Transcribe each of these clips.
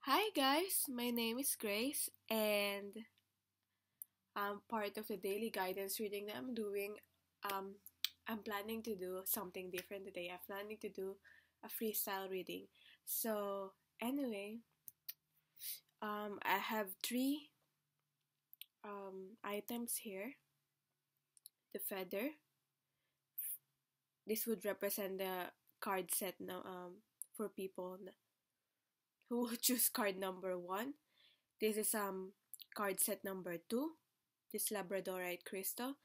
Hi guys, my name is Grace and I'm part of the daily guidance reading that I'm doing. Um, I'm planning to do something different today. I'm planning to do a freestyle reading. So anyway, I have three items here. The feather. This would represent the card set now for people who choose card number one. This is card set number two. This Labradorite crystal.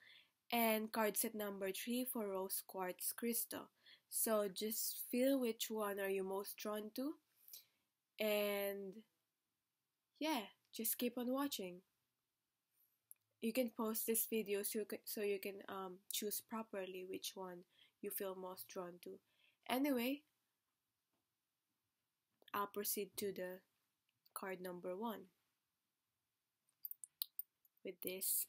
And card set number three for rose quartz crystal. So just feel which one are you most drawn to, and yeah, just keep on watching. You can post this video so you can choose properly which one you feel most drawn to. Anyway, I'll proceed to the card number one with this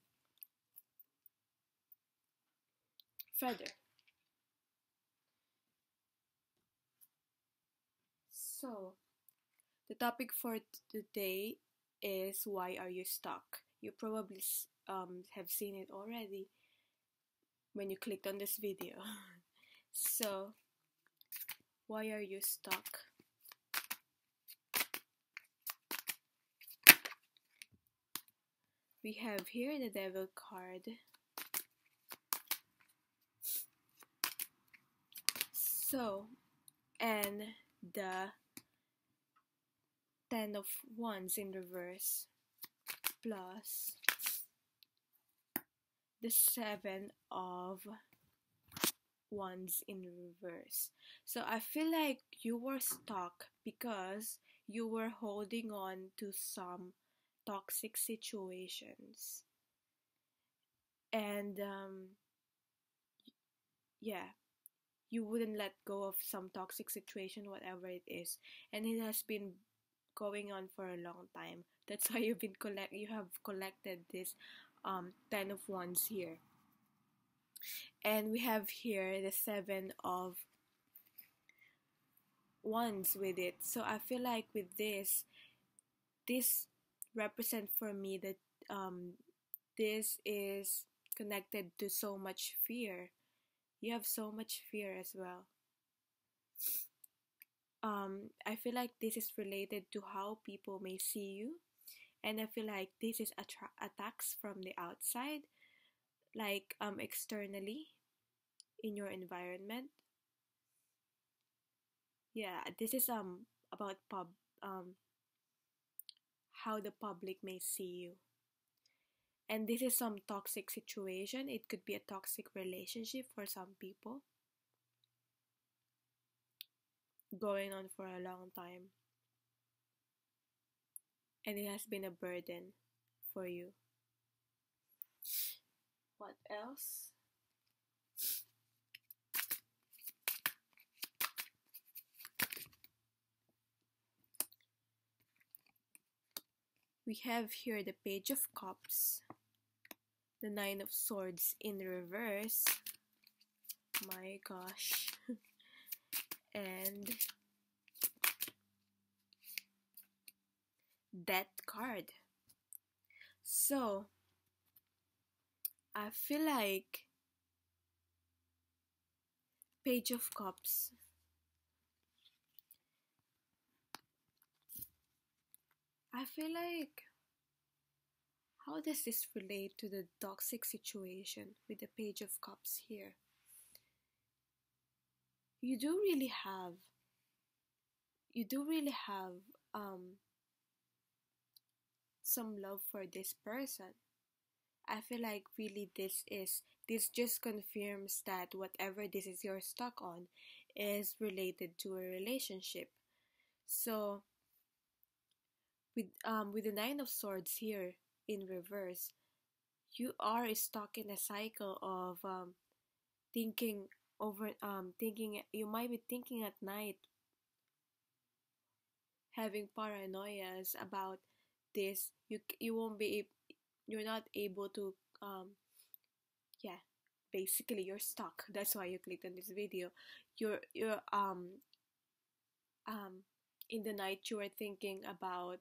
feather. So the topic for today is why are you stuck? You probably have seen it already when you clicked on this video. So, why are you stuck? We have here the Devil card. So, and the Ten of Wands in reverse plus the Seven of Wands in reverse. So I feel like you were stuck because you were holding on to some toxic situations. And yeah, you wouldn't let go of some toxic situation, whatever it is. And it has been going on for a long time. That's why you have collected this Ten of Wands here. And we have here the Seven of Wands with it. So I feel like with this represent for me that this is connected to so much fear. You have so much fear as well. I feel like this is related to how people may see you, and I feel like this is attacks from the outside, like externally in your environment. Yeah, this is about how the public may see you. And this is some toxic situation. It could be a toxic relationship for some people, going on for a long time. And it has been a burden for you. What else? We have here the Page of Cups, the Nine of Swords in reverse. My gosh. And Death card. So, I feel like Page of Cups. I feel like, how does this relate to the toxic situation with the Page of Cups here? You do really have some love for this person. I feel like really this just confirms that whatever this is you're stuck on is related to a relationship. So with the Nine of Swords here in reverse, you are stuck in a cycle of thinking. You might be thinking at night, having paranoias about this. You won't be you're not able to yeah, basically you're stuck. That's why you clicked on this video. You're um in the night you are thinking about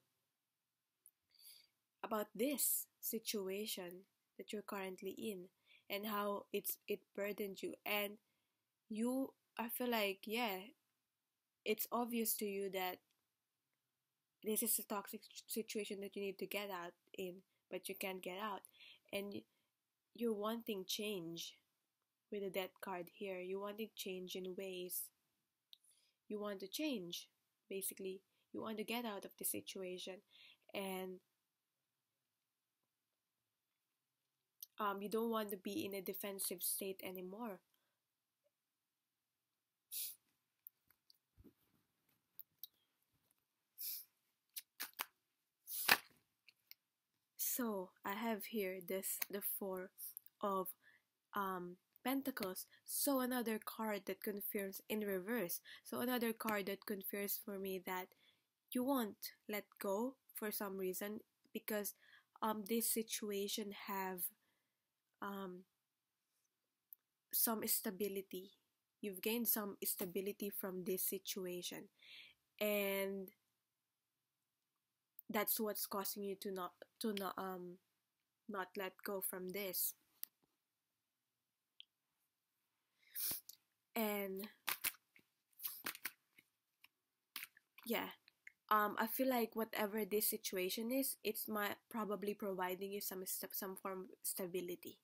this situation that you're currently in, and how it burdened you, and you I feel like, yeah, it's obvious to you that this is a toxic situation that you need to get out in, but you can't get out, and you're wanting change. With the death card here, you wanting change in ways, you want to change, basically. You want to get out of the situation, and you don't want to be in a defensive state anymore. So I have here the four of Pentacles. So another card that confirms in reverse. So another card that confirms for me that you won't let go for some reason, because this situation have um some stability. You've gained some stability from this situation, and that's what's causing you to not let go from this. And yeah, I feel like whatever this situation is, it's my probably providing you some form of stability,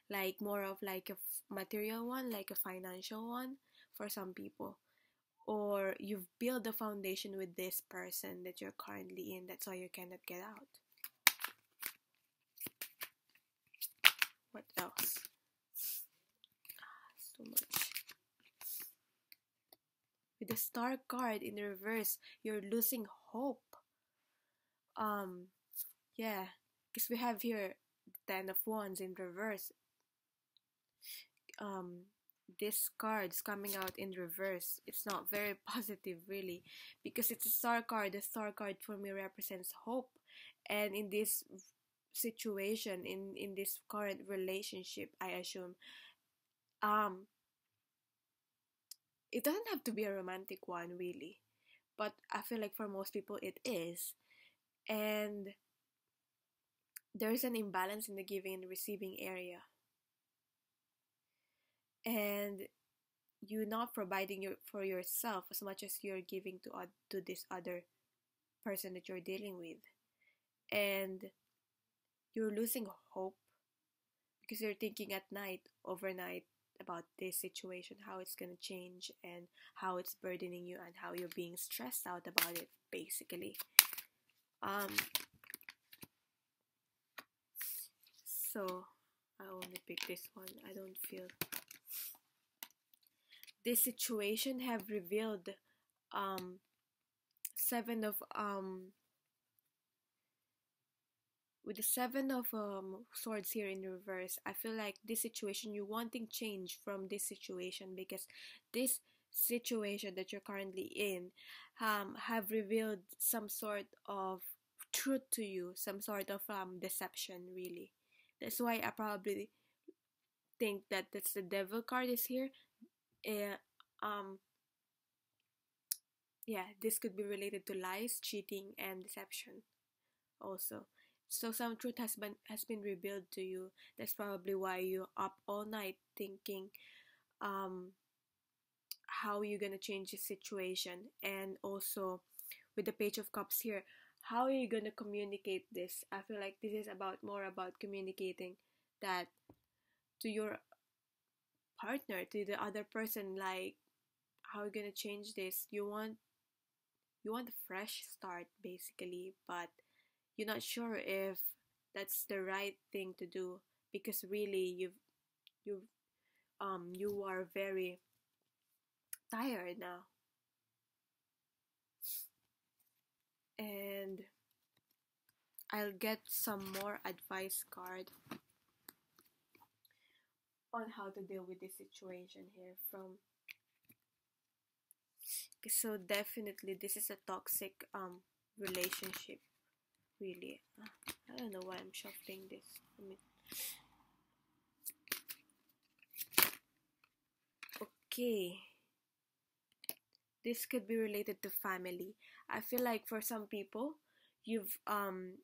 like more of like a material one, like a financial one for some people, or you've built a foundation with this person that you're currently in. That's why you cannot get out. What else? So much. With the Star card in reverse, you're losing hope. Yeah, because we have here the Ten of Wands in reverse. This card's coming out in reverse. It's not very positive, really, because it's a Star card. The Star card for me represents hope, and in this situation, in this current relationship, I assume, um, it doesn't have to be a romantic one, really, but I feel like for most people it is, and there's an imbalance in the giving and receiving area, and you're not providing for yourself as much as you're giving to this other person that you're dealing with, and you're losing hope because you're thinking at night, overnight, about this situation, how it's gonna change, and how it's burdening you, and how you're being stressed out about it, basically. Um, so I only pick this one. I don't feel this situation have revealed um seven of with the seven of swords here in reverse. I feel like this situation, you wanting change from this situation, because this situation that you're currently in have revealed some sort of truth to you, some sort of deception, really. That's why I probably think that that's the devil card is here. uh, um yeah, this could be related to lies, cheating, and deception also. So some truth has been revealed to you. That's probably why you're up all night thinking um how you're gonna change the situation. And also with the Page of Cups here, how are you gonna communicate this? I feel like this is about more about communicating that to your partner, to the other person, like how are you gonna change this. You want a fresh start, basically, but you're not sure if that's the right thing to do, because really you are very tired now. And I'll get some more advice card on how to deal with this situation here from. So definitely this is a toxic relationship, really. I don't know why I'm shuffling this. Okay, this could be related to family. I feel like for some people, you've um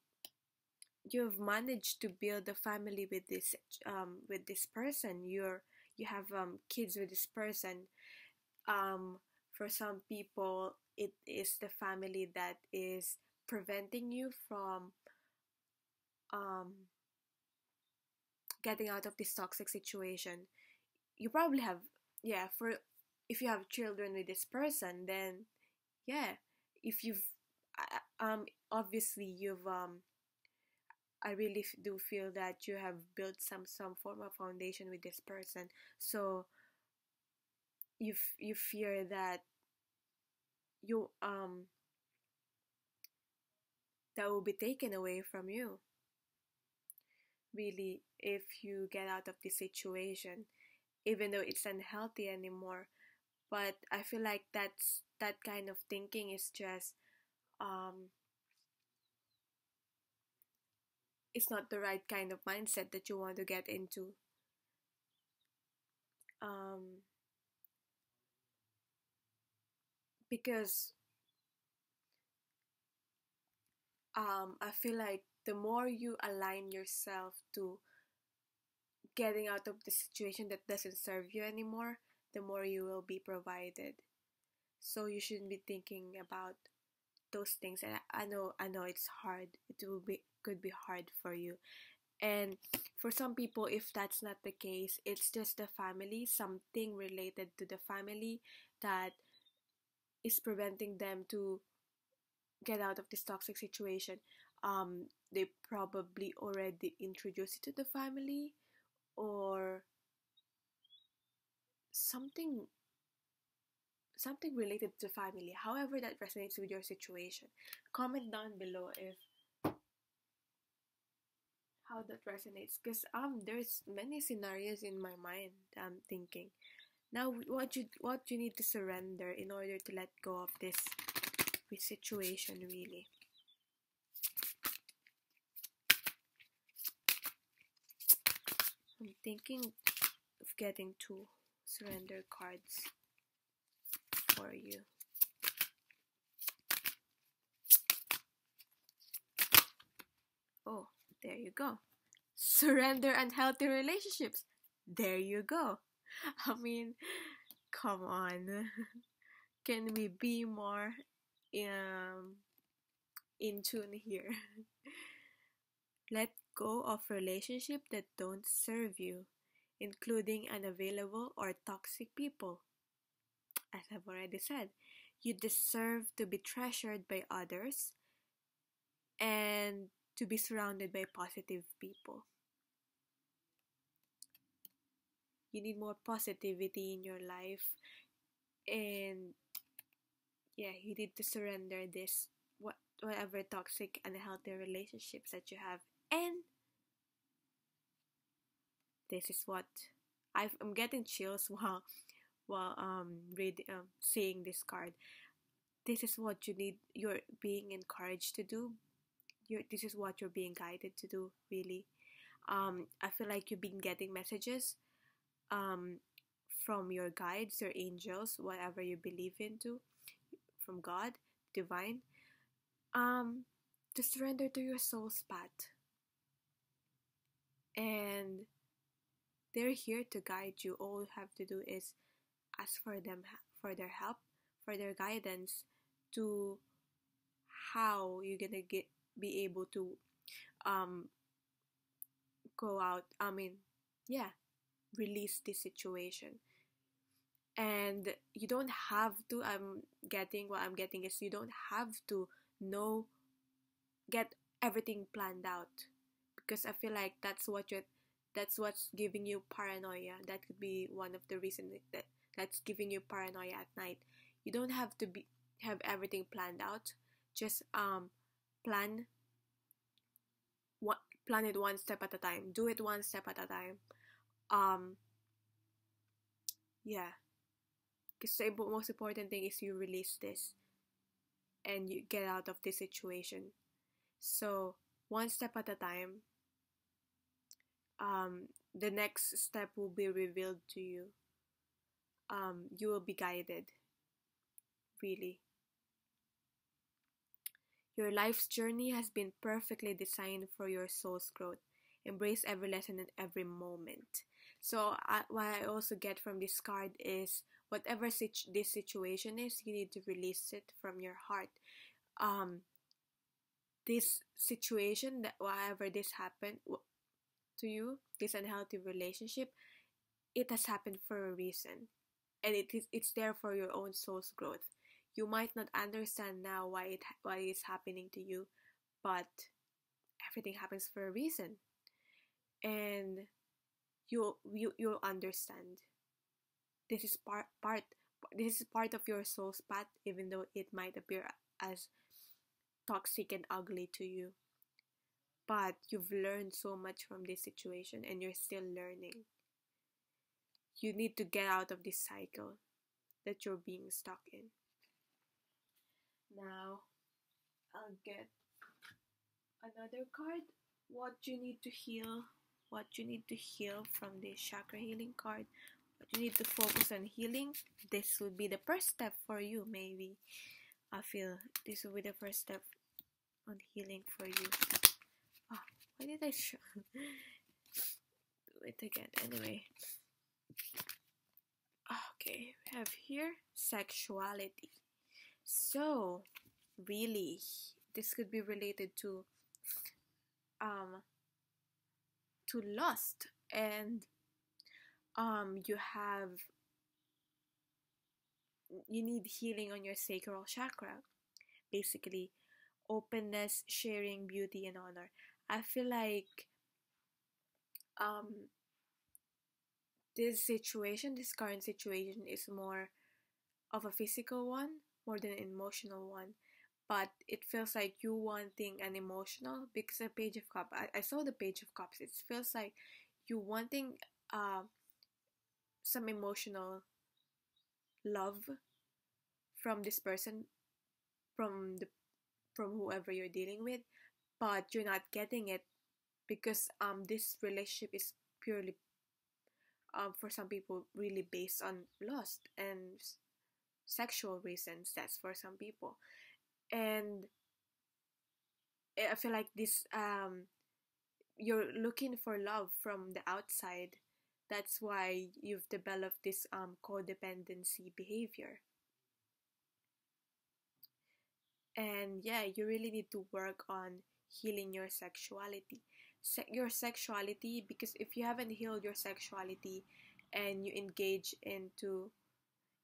you've managed to build a family with this person. You have kids with this person. um for some people, it is the family that is preventing you from um getting out of this toxic situation. You probably have, yeah, for if you have children with this person, then yeah, if you've obviously you've I really do feel that you have built some form of foundation with this person. So you fear that you that will be taken away from you, really, if you get out of this situation, even though it's unhealthy anymore. But I feel like that kind of thinking is just um it's not the right kind of mindset that you want to get into. um because I feel like the more you align yourself to getting out of the situation that doesn't serve you anymore, the more you will be provided. So you shouldn't be thinking about those things. And I know it's hard. It will be could be hard for you. And for some people, if that's not the case, it's just the family, something related to the family that is preventing them to get out of this toxic situation. They probably already introduced it to the family, or something something related to family. However that resonates with your situation. Comment down below if how that resonates, because there's many scenarios in my mind. I'm thinking now what you need to surrender in order to let go of this situation, really. I'm thinking of getting two surrender cards for you. Oh, there you go. Surrender unhealthy relationships. There you go. I mean, come on. Can we be more um, in tune here? Let go of relationships that don't serve you, including unavailable or toxic people. As I've already said, you deserve to be treasured by others and to be surrounded by positive people. You need more positivity in your life, and yeah, you need to surrender this whatever toxic unhealthy relationships that you have. And this is what I'm getting chills while reading saying this card. This is what you need. You're being encouraged to do. This is what you're being guided to do. Really, I feel like you've been getting messages um from your guides, your angels, whatever you believe into, from God, divine, um, to surrender to your soul's path, and they're here to guide you. All you have to do is ask for them, for their help, for their guidance, to how you're gonna be able to um go out. I mean, yeah, release this situation. And you don't have to. I'm getting is you don't have to know get everything planned out, because I feel like that's what's giving you paranoia. That could be one of the reasons that's giving you paranoia at night. You don't have to be have everything planned out. Just plan what plan it one step at a time. Do it one step at a time. Um yeah, because the most important thing is you release this and you get out of this situation. So one step at a time. The next step will be revealed to you. You will be guided, really. Your life's journey has been perfectly designed for your soul's growth. Embrace every lesson and every moment. So, what I also get from this card is whatever this situation is, you need to release it from your heart. This situation, that whatever this happened to you, this unhealthy relationship, it has happened for a reason, and it's there for your own soul's growth. You might not understand now why it's happening to you, but everything happens for a reason, and you'll understand. This is this is part of your soul's path, even though it might appear as toxic and ugly to you. But you've learned so much from this situation and you're still learning. You need to get out of this cycle that you're being stuck in. Now, I'll get another card. What you need to heal. What you need to heal from this chakra healing card. What you need to focus on healing. This would be the first step for you, maybe. I feel this will be the first step on healing for you. Oh, why did I show? Do it again. Anyway. Okay, we have here sexuality. So, really, this could be related to lust, and you need healing on your sacral chakra. Basically, openness, sharing, beauty, and honor. I feel like this current situation is more of a physical one more than an emotional one. But it feels like you wanting an emotional, because the Page of Cups, I saw the Page of Cups, it feels like you wanting some emotional love from this person, from whoever you're dealing with, but you're not getting it because this relationship is purely for some people really based on lust and sexual reasons. That's for some people. And I feel like this you're looking for love from the outside. That's why you've developed this codependency behavior. And yeah, you really need to work on healing your sexuality. Your sexuality, because if you haven't healed your sexuality and you engage into,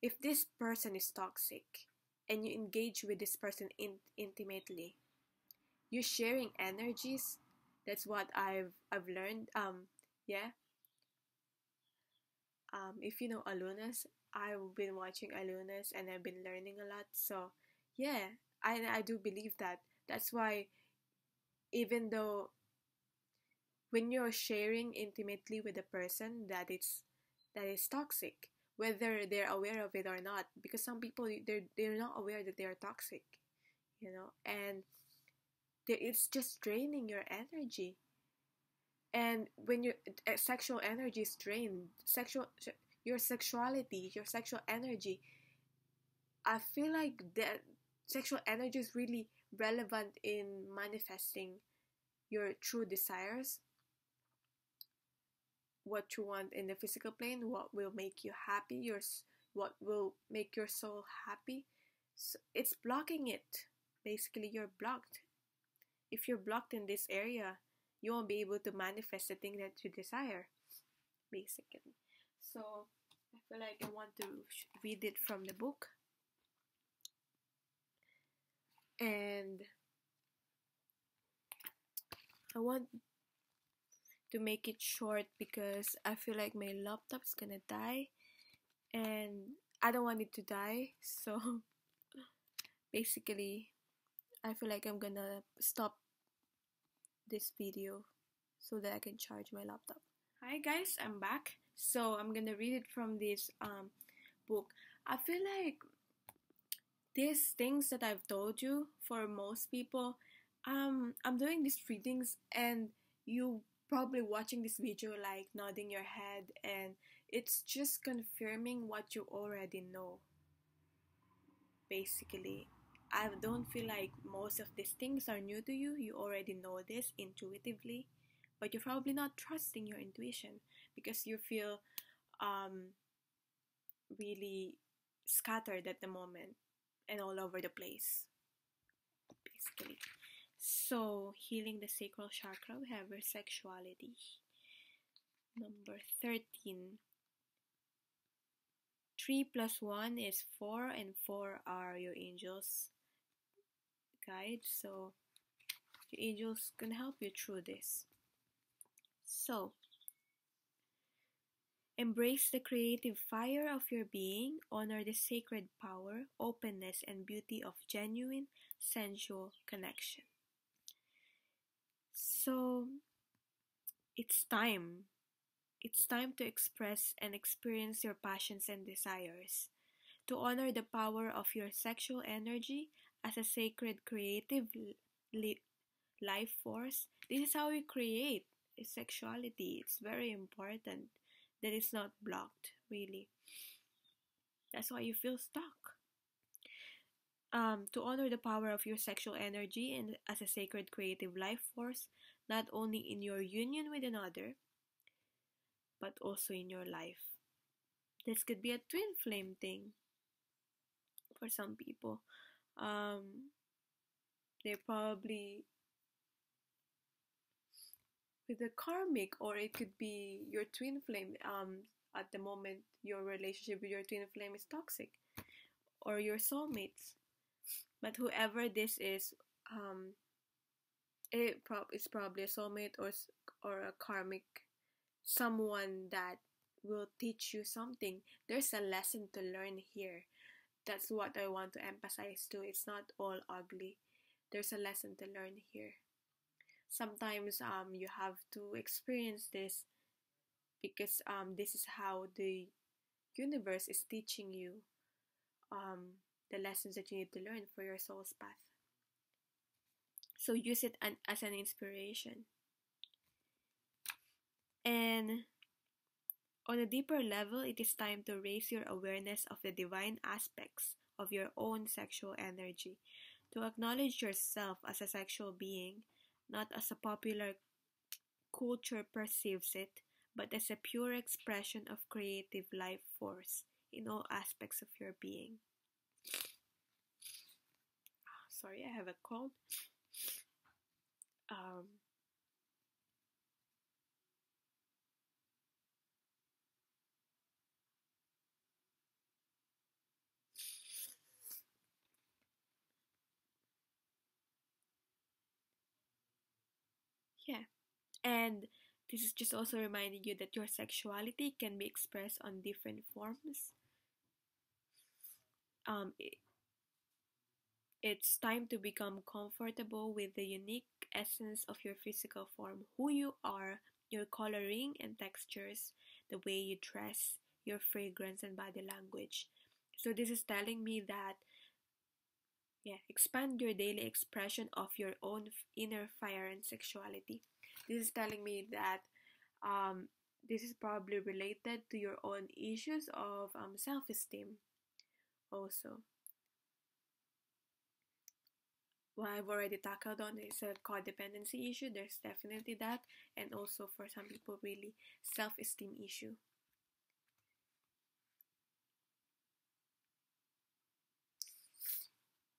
if this person is toxic and you engage with this person intimately, you're sharing energies. That's what I've learned. Yeah. If you know Alunas, I've been watching Alunas and I've been learning a lot. So yeah, I do believe that. That's why, even though when you're sharing intimately with a person that is toxic, whether they're aware of it or not, because some people they're not aware that they're toxic, and it's just draining your energy. And when your sexual energy is drained, your sexuality, your sexual energy, I feel like that sexual energy is really relevant in manifesting your true desires, what you want in the physical plane, what will make you happy, what will make your soul happy. So it's blocking it. Basically, you're blocked. If you're blocked in this area, you won't be able to manifest the thing that you desire, basically. So I feel like I want to read it from the book. And I want to make it short because I feel like my laptop's gonna die and I don't want it to die. So basically, I feel like I'm gonna stop this video so that I can charge my laptop. Hi guys, I'm back. So I'm gonna read it from this book. I feel like these things that I've told you, for most people, I'm doing these readings and you probably watching this video like nodding your head, and it's just confirming what you already know, basically. I don't feel like most of these things are new to you. You already know this intuitively, but you're probably not trusting your intuition because you feel um, really scattered at the moment and all over the place, basically. So, healing the sacral chakra, we have your sexuality. Number 13. 3 plus 1 is 4, and 4 are your angels' guides. So, your angels can help you through this. So, embrace the creative fire of your being, honor the sacred power, openness, and beauty of genuine sensual connection. So, it's time. It's time to express and experience your passions and desires. To honor the power of your sexual energy as a sacred creative life force. This is how we create sexuality. It's very important that it's not blocked, really. That's why you feel stuck. To honor the power of your sexual energy and as a sacred creative life force, not only in your union with another, but also in your life. This could be a twin flame thing for some people. They're probably with a karmic, or it could be your twin flame. At the moment, your relationship with your twin flame is toxic, or your soulmates. But whoever this is, it's probably a soulmate or a karmic, someone that will teach you something. There's a lesson to learn here. That's what I want to emphasize too. It's not all ugly. There's a lesson to learn here. Sometimes you have to experience this because this is how the universe is teaching you the lessons that you need to learn for your soul's path. So use it as an inspiration. And on a deeper level, it is time to raise your awareness of the divine aspects of your own sexual energy, to acknowledge yourself as a sexual being, not as a popular culture perceives it, but as a pure expression of creative life force in all aspects of your being. Sorry, I have a cold. Yeah. And this is just also reminding you that your sexuality can be expressed on different forms. Um, it's time to become comfortable with the unique essence of your physical form, who you are, your coloring and textures, the way you dress, your fragrance and body language. So this is telling me that expand your daily expression of your own inner fire and sexuality. This is telling me that this is probably related to your own issues of self-esteem also. What I've already tackled on is a codependency issue. There's definitely that, and also for some people, really self-esteem issue.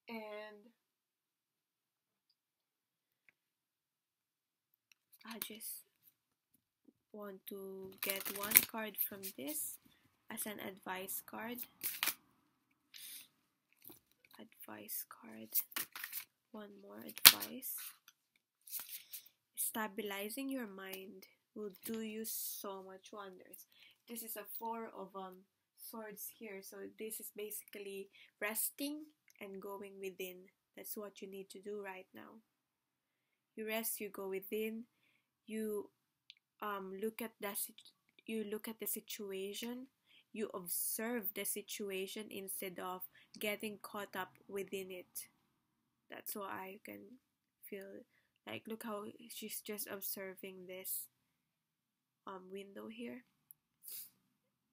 And I just want to get one card from this as an advice card. Advice card. One more advice. Stabilizing your mind will do you so much wonders. This is a four of swords here, so this is basically resting and going within. That's what you need to do right now. You rest, you go within, you look at the situation, you observe the situation instead of getting caught up within it. That's what I can feel. Like, look how she's just observing this window here,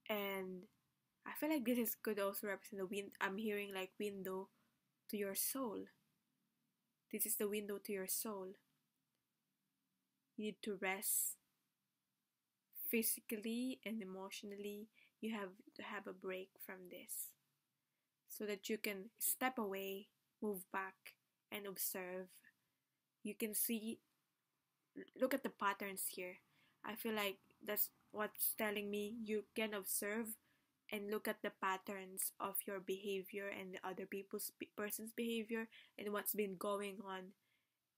and I feel like this could also represent the wind. I'm hearing like window to your soul. This is the window to your soul. You need to rest physically and emotionally. You have to have a break from this so that you can step away, move back, and observe. You can see, look at the patterns here. I feel like that's what's telling me. You can observe and look at the patterns of your behavior and the other person's behavior and what's been going on.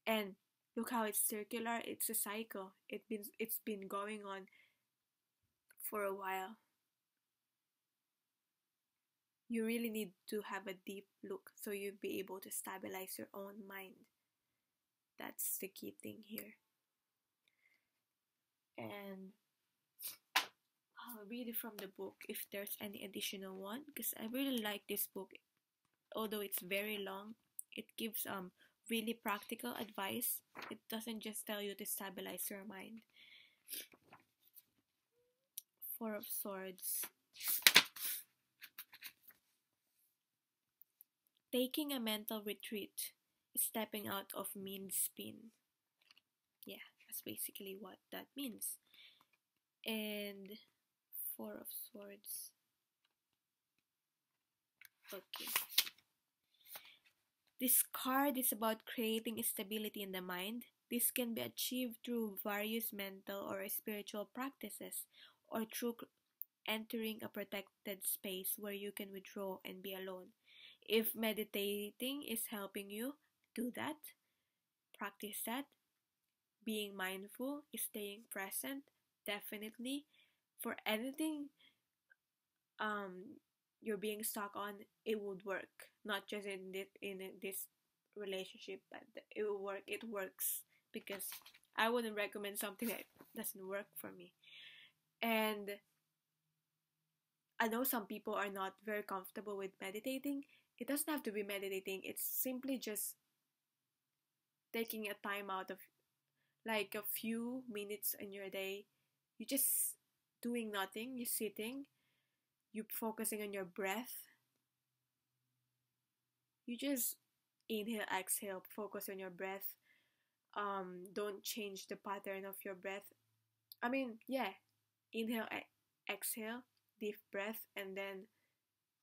And look how it's circular. It's a cycle. It's been going on for a while. You really need to have a deep look so you'll be able to stabilize your own mind. That's the key thing here. And I'll read it from the book if there's any additional one, because I really like this book. Although it's very long, it gives really practical advice. It doesn't just tell you to stabilize your mind. Four of Swords. Taking a mental retreat is stepping out of mean spin. Yeah, that's basically what that means. And Four of Swords. Okay. This card is about creating stability in the mind. This can be achieved through various mental or spiritual practices, or through entering a protected space where you can withdraw and be alone. If meditating is helping you, do that. Practice that. Being mindful, staying present, definitely. For anything you're being stuck on, it would work. Not just in this relationship, but it will work. It works, because I wouldn't recommend something that doesn't work for me. And I know some people are not very comfortable with meditating. It doesn't have to be meditating. It's simply just taking a time out of like a few minutes in your day. You just doing nothing. You're sitting. You're focusing on your breath. You just inhale, exhale, focus on your breath. Don't change the pattern of your breath. Inhale, exhale, deep breath, and then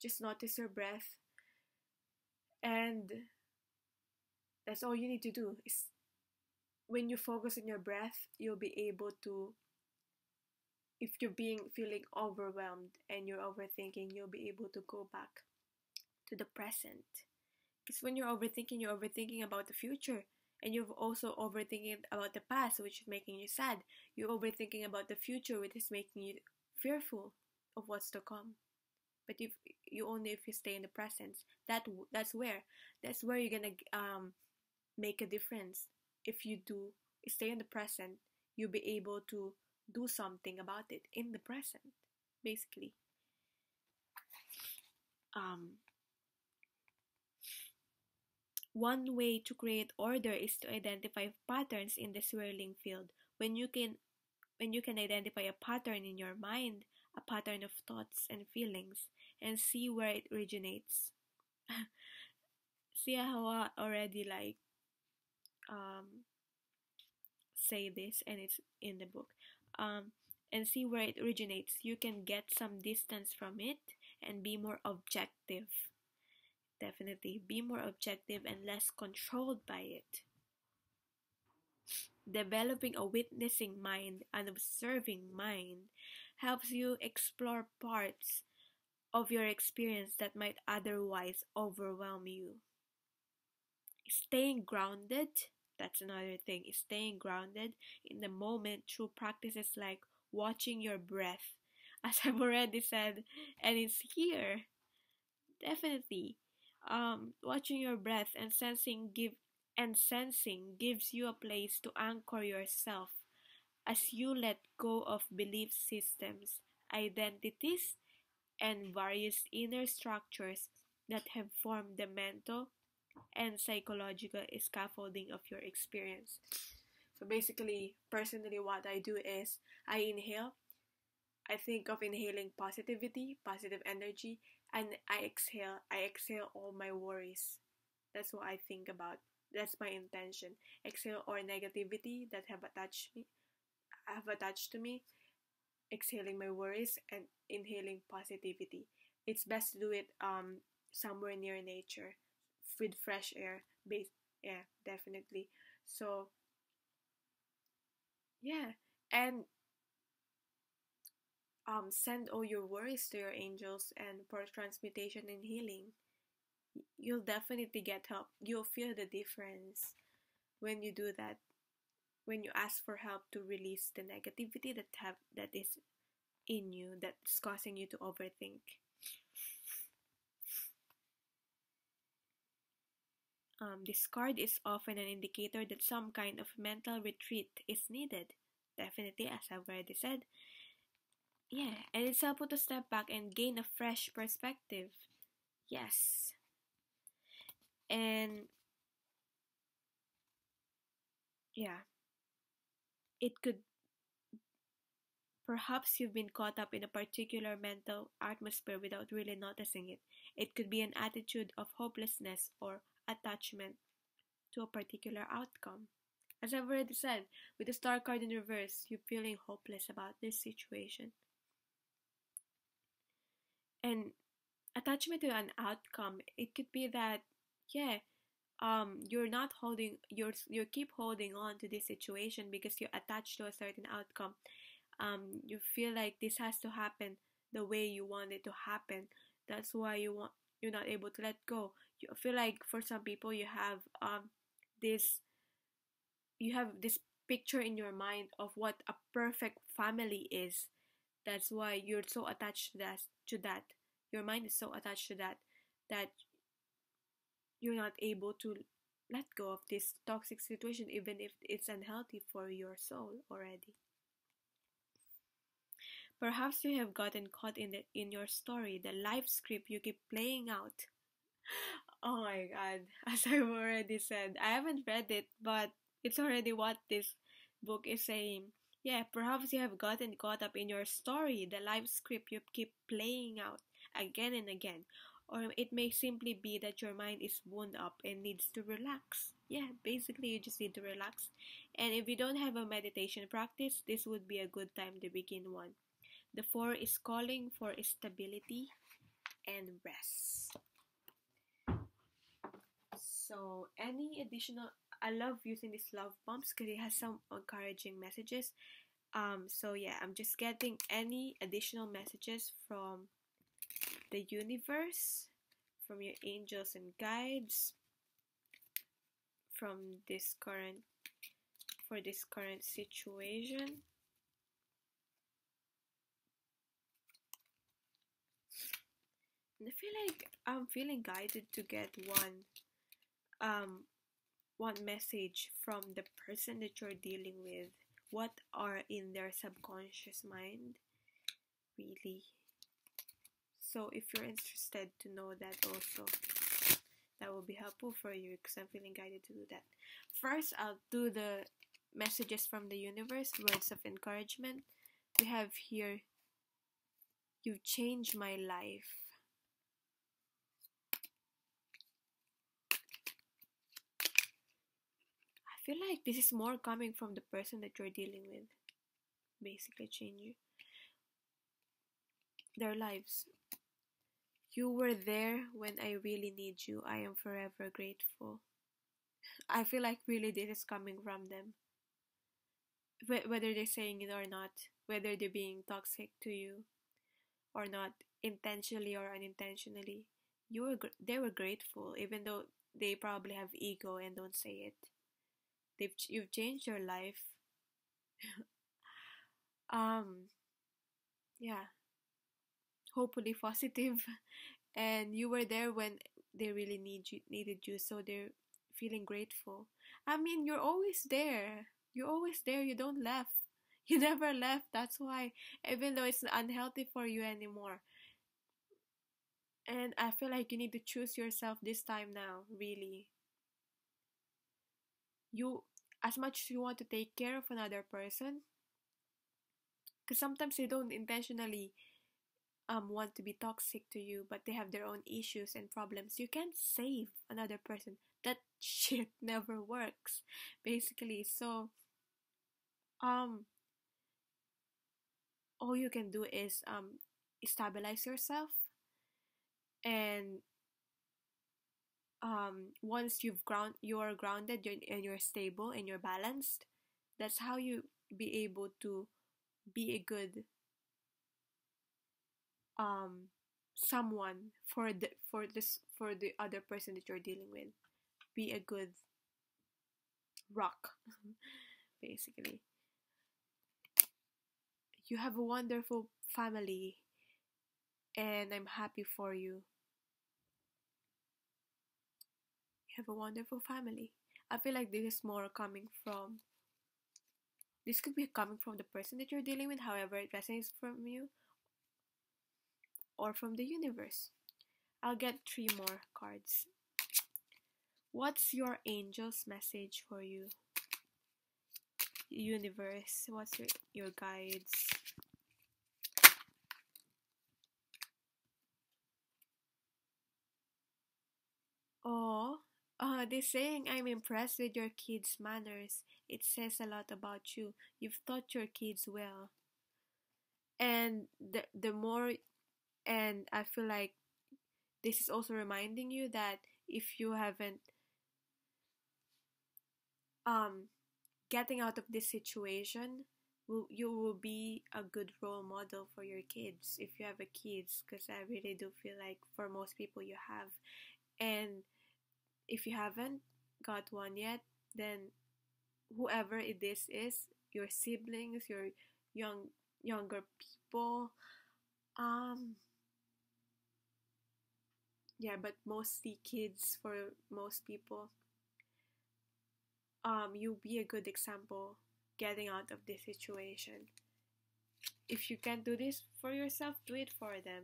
just notice your breath. And that's all you need to do. Is when you focus on your breath, you'll be able to, if you're feeling overwhelmed and you're overthinking, you'll be able to go back to the present. Because when you're overthinking about the future, and you're also overthinking about the past, which is making you sad. You're overthinking about the future, which is making you fearful of what's to come. But if you stay in the present, that's where you're gonna make a difference. If you do stay in the present, you'll be able to do something about it in the present, basically. One way to create order is to identify patterns in the swirling field. When you can identify a pattern in your mind, a pattern of thoughts and feelings, and see where it originates. See how I already say this, and it's in the book. And see where it originates. You can get some distance from it and be more objective. Definitely be more objective and less controlled by it. Developing a witnessing mind, an observing mind, helps you explore parts of your experience that might otherwise overwhelm you. Staying grounded, that's another thing. Staying grounded in the moment through practices like watching your breath, as I've already said, and it's here. Definitely. Watching your breath and sensing gives you a place to anchor yourself as you let go of belief systems, identities, and various inner structures that have formed the mental and psychological scaffolding of your experience. So basically, personally, what I do is I inhale. I think of inhaling positivity, positive energy, and I exhale all my worries. That's what I think about. That's my intention. Exhale or negativity that have attached to me, exhaling my worries and inhaling positivity. It's best to do it somewhere near nature with fresh air. Yeah, definitely. So yeah, and send all your worries to your angels and for transmutation and healing. You'll definitely get help. You'll feel the difference when you do that. When you ask for help to release the negativity that is in you, that's causing you to overthink. This card is often an indicator that some kind of mental retreat is needed. Definitely, as I've already said. Yeah, and it's helpful to step back and gain a fresh perspective. Yes. And yeah, it could perhaps you've been caught up in a particular mental atmosphere without really noticing it. It could be an attitude of hopelessness or attachment to a particular outcome. As I've already said, with the star card in reverse, you're feeling hopeless about this situation. And attachment to an outcome, it could be that, yeah, you're not holding, you keep holding on to this situation because you're attached to a certain outcome. You feel like this has to happen the way you want it to happen. That's why you're not able to let go. You feel like for some people this you have this picture in your mind of what a perfect family is. That's why you're so attached to that. Your mind is so attached to that you're not able to let go of this toxic situation even if it's unhealthy for your soul already. Perhaps you have gotten caught in your story, the life script you keep playing out. Oh my god, as I've already said, I haven't read it, but it's already what this book is saying. Yeah, perhaps you have gotten caught up in your story, the life script you keep playing out again and again. Or it may simply be that your mind is wound up and needs to relax. Yeah, basically, you just need to relax. And if you don't have a meditation practice, this would be a good time to begin one. The four is calling for stability and rest. So, any additional, I love using these love bombs because it has some encouraging messages. So yeah, I'm just getting any additional messages from the universe, from your angels and guides, from this current for this current situation. And I feel like I'm feeling guided to get um one message from the person that you're dealing with. What are in their subconscious mind, really? So if you're interested to know that also, that will be helpful for you because I'm feeling guided to do that. First, I'll do the messages from the universe, words of encouragement. We have here, you've changed my life. I feel like this is more coming from the person that you're dealing with. Basically, change their lives. You were there when I really need you. I am forever grateful. I feel like really this is coming from them. Whether they're saying it or not, whether they're being toxic to you or not, intentionally or unintentionally, they were grateful, even though they probably have ego and don't say it. You've changed your life. um, yeah, hopefully positive, and you were there when they really needed you, so they're feeling grateful. I mean, you're always there. You're always there. You don't left. You never left. That's why, even though it's unhealthy for you anymore. And I feel like you need to choose yourself this time now, really. You, as much as you want to take care of another person, because sometimes they don't intentionally want to be toxic to you, but they have their own issues and problems. You can't save another person. that shit never works, basically. So um all you can do is stabilize yourself, and once you're grounded, and you're stable and you're balanced, that's how you be able to be a good um someone for the other person that you're dealing with. Be a good rock, basically. You have a wonderful family, and I'm happy for you. You have a wonderful family. I feel like this could be coming from the person that you're dealing with, however it resonates from you, or from the universe. I'll get 3 more cards. What's your angel's message for you? Universe, what's your guides? Oh, they're saying, I'm impressed with your kids' manners. It says a lot about you. You've taught your kids well. And the more, and I feel like this is also reminding you that if you haven't um getting out of this situation, you will be a good role model for your kids if you have a kids, because I really do feel like for most people you have. And if you haven't got one yet, then whoever it is, your siblings, your younger people, um yeah, but mostly kids for most people, you'll be a good example getting out of this situation. If you can't do this for yourself, do it for them.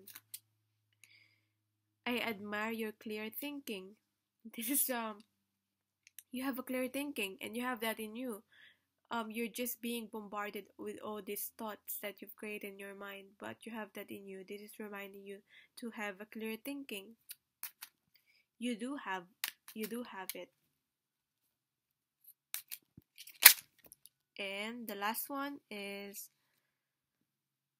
I admire your clear thinking. This is you have a clear thinking, and you have that in you. You're just being bombarded with all these thoughts that you've created in your mind, but you have that in you. This is reminding you to have a clear thinking. You do have it. And the last one is,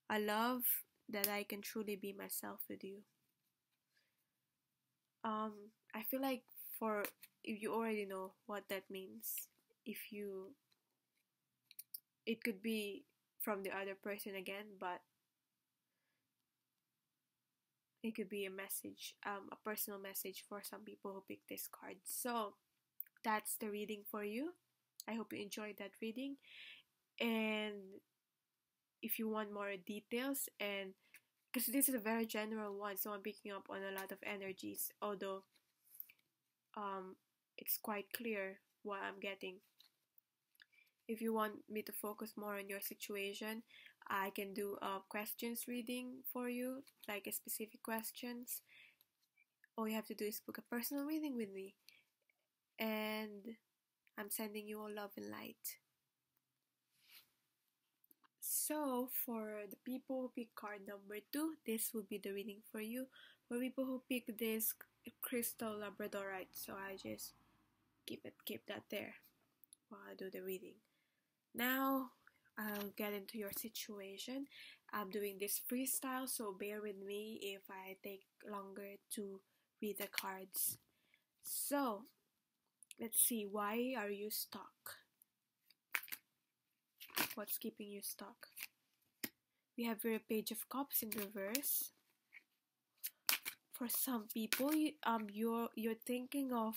I love that I can truly be myself with you. I feel like for if you already know what that means, if you it could be from the other person again, but it could be a message, a personal message for some people who pick this card. So that's the reading for you. I hope you enjoyed that reading. And if you want more details, and because this is a very general one, so I'm picking up on a lot of energies, although it's quite clear what I'm getting. If you want me to focus more on your situation, I can do a questions reading for you, like a specific questions. All you have to do is book a personal reading with me, and I'm sending you all love and light. So for the people who pick card number 2, this will be the reading for you. For people who pick this crystal labradorite, so I just keep that there while I do the reading. Now I'll get into your situation. I'm doing this freestyle, so bear with me if I take longer to read the cards. So let's see, why are you stuck? What's keeping you stuck? We have your Page of Cups in reverse. For some people, you're thinking of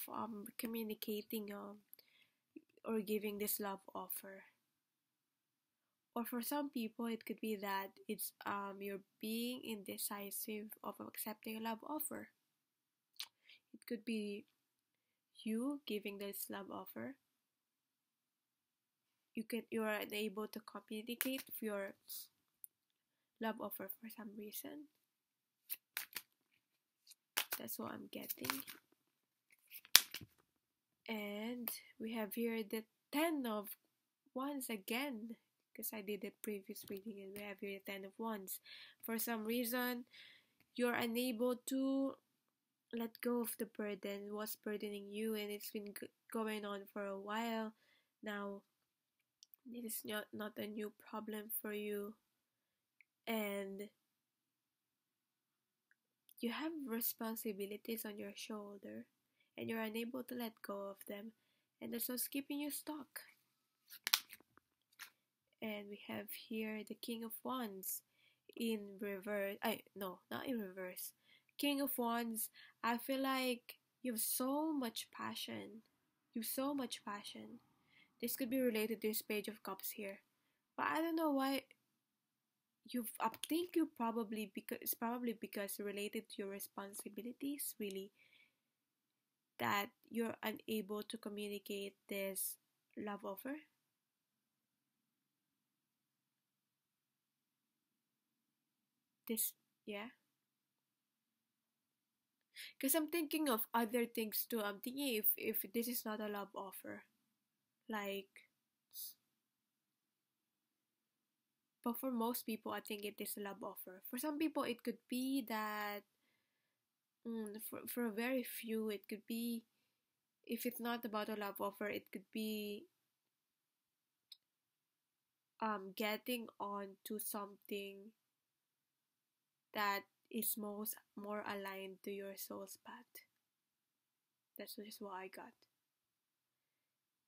communicating or giving this love offer. Or for some people, it could be that it's you're being indecisive of accepting a love offer. It could be you giving this love offer. You're unable to communicate your love offer for some reason. That's what I'm getting. And we have here the 10 of Wands again, because I did the previous reading, and we have here the 10 of Wands. For some reason, you're unable to let go of the burden, what's burdening you, and it's been going on for a while now. This is not a new problem for you, and you have responsibilities on your shoulder, and you're unable to let go of them, and that's what's keeping you stuck. And we have here the King of Wands in reverse. No, not in reverse. King of Wands, I feel like you have so much passion. You have so much passion. This could be related to this Page of Cups here. But I don't know why I think you probably, because it's probably because related to your responsibilities, really, that you're unable to communicate this love offer. This, yeah. Because I'm thinking of other things too. I'm thinking if this is not a love offer, like, but for most people, I think it is a love offer. For some people, it could be that, for very few, it could be, if it's not about a love offer, it could be getting on to something that is more aligned to your soul's path. That's just what I got.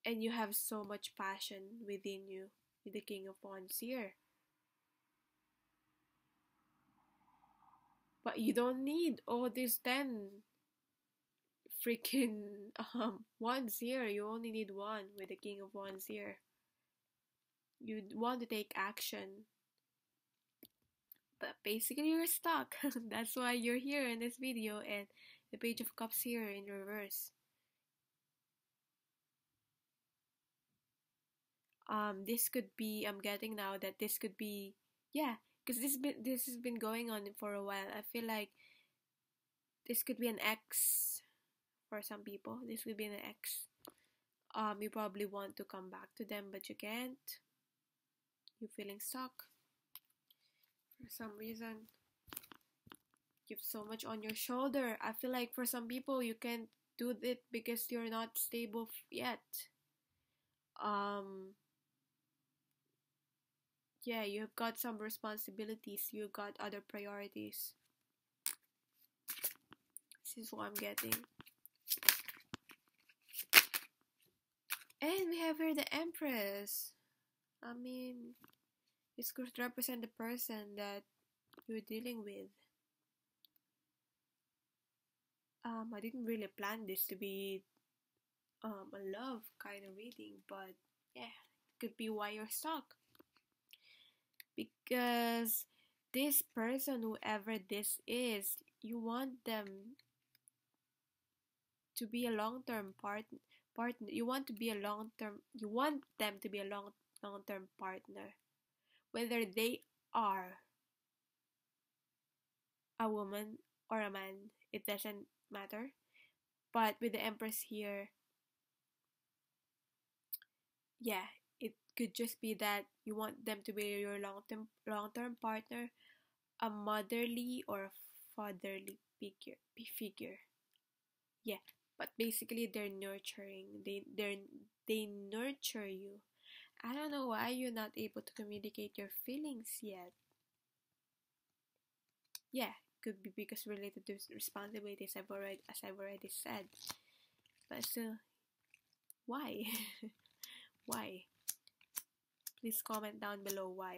And you have so much passion within you with the King of Wands here. But you don't need all these 10 freaking wands here. You only need one with the King of Wands here. You want to take action, but basically you're stuck. That's why you're here in this video, and the Page of Cups here in reverse. This could be, I'm getting now that this could be, yeah, because this has been going on for a while. I feel like this could be an ex for some people. This could be an ex. You probably want to come back to them, but you can't. You're feeling stuck for some reason. You have so much on your shoulder. I feel like for some people you can't do it because you're not stable yet. Yeah, you've got some responsibilities. You've got other priorities. This is what I'm getting. And we have here the Empress. I mean, this could represent the person that you're dealing with. I didn't really plan this to be a love kind of reading, but yeah, it could be why you're stuck. Because this person, whoever this is, you want them to be a long-term partner. You want to be a long-term. You want them to be a long-term partner, whether they are a woman or a man. It doesn't matter. But with the Empress here, yeah, it could just be that you want them to be your long-term partner, a motherly or fatherly figure. Yeah, but basically they're nurturing. They nurture you. I don't know why you're not able to communicate your feelings yet. Yeah, could be because related to responsibilities, as I've already said. But still, why? Why? Please comment down below why.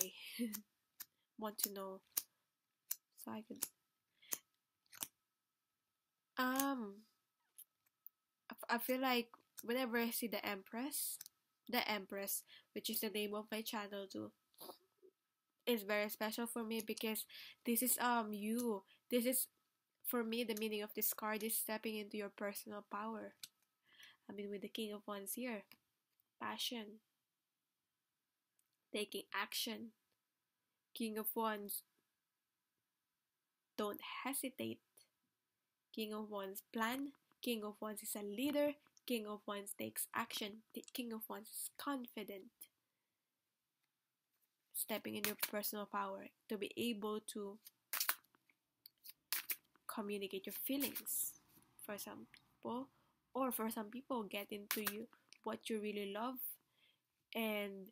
Want to know, so I could um I feel like whenever I see the Empress, which is the name of my channel too, is very special for me because this is you. This is, for me, the meaning of this card is stepping into your personal power. I mean, with the King of Wands here, passion, taking action. King of Wands, don't hesitate. King of Wands, plan. King of Wands is a leader. King of Wands takes action. The King of Wands is confident. Stepping in your personal power to be able to communicate your feelings. for some people, or for some people get into you what you really love. And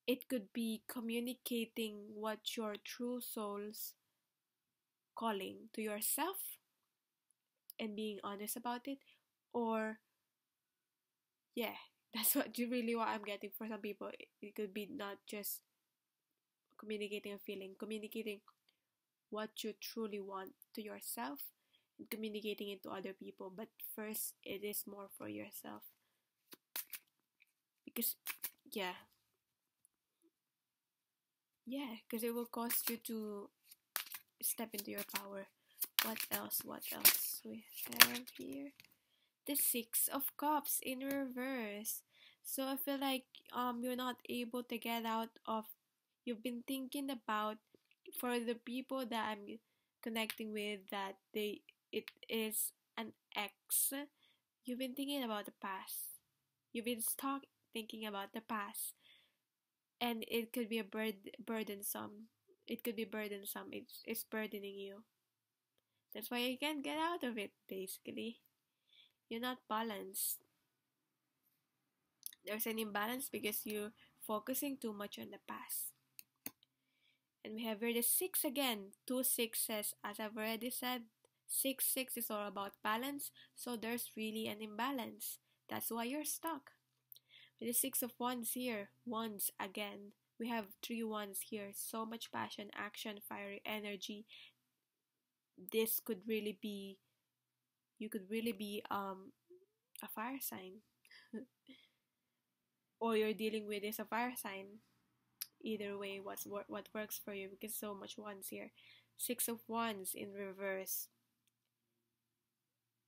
it could be communicating what your true soul's calling to yourself and being honest about it. Or yeah, that's what I'm getting for some people. It could be not just communicating a feeling, communicating what you truly want to yourself and communicating it to other people. But first, it is more for yourself. Because, yeah, because it will cause you to step into your power. What else? What else we have here? The Six of Cups in reverse. So I feel like you're not able to get out of, you've been thinking about, for the people that I'm connecting with, that it is an ex. You've been thinking about the past. You've been stuck thinking about the past, and it could be burdensome. It could be burdensome. It's burdening you. That's why you can't get out of it. Basically, you're not balanced. There's an imbalance because you're focusing too much on the past. And we have here the six again. Two sixes, as I've already said. Six is all about balance, so there's really an imbalance. That's why you're stuck. With the Six of Wands here, wands again. We have three wands here. So much passion, action, fiery energy. This could really be, you could really be a fire sign. Or you're dealing with is a fire sign. Either way, what works for you, because so much wands here. Six of Wands in reverse.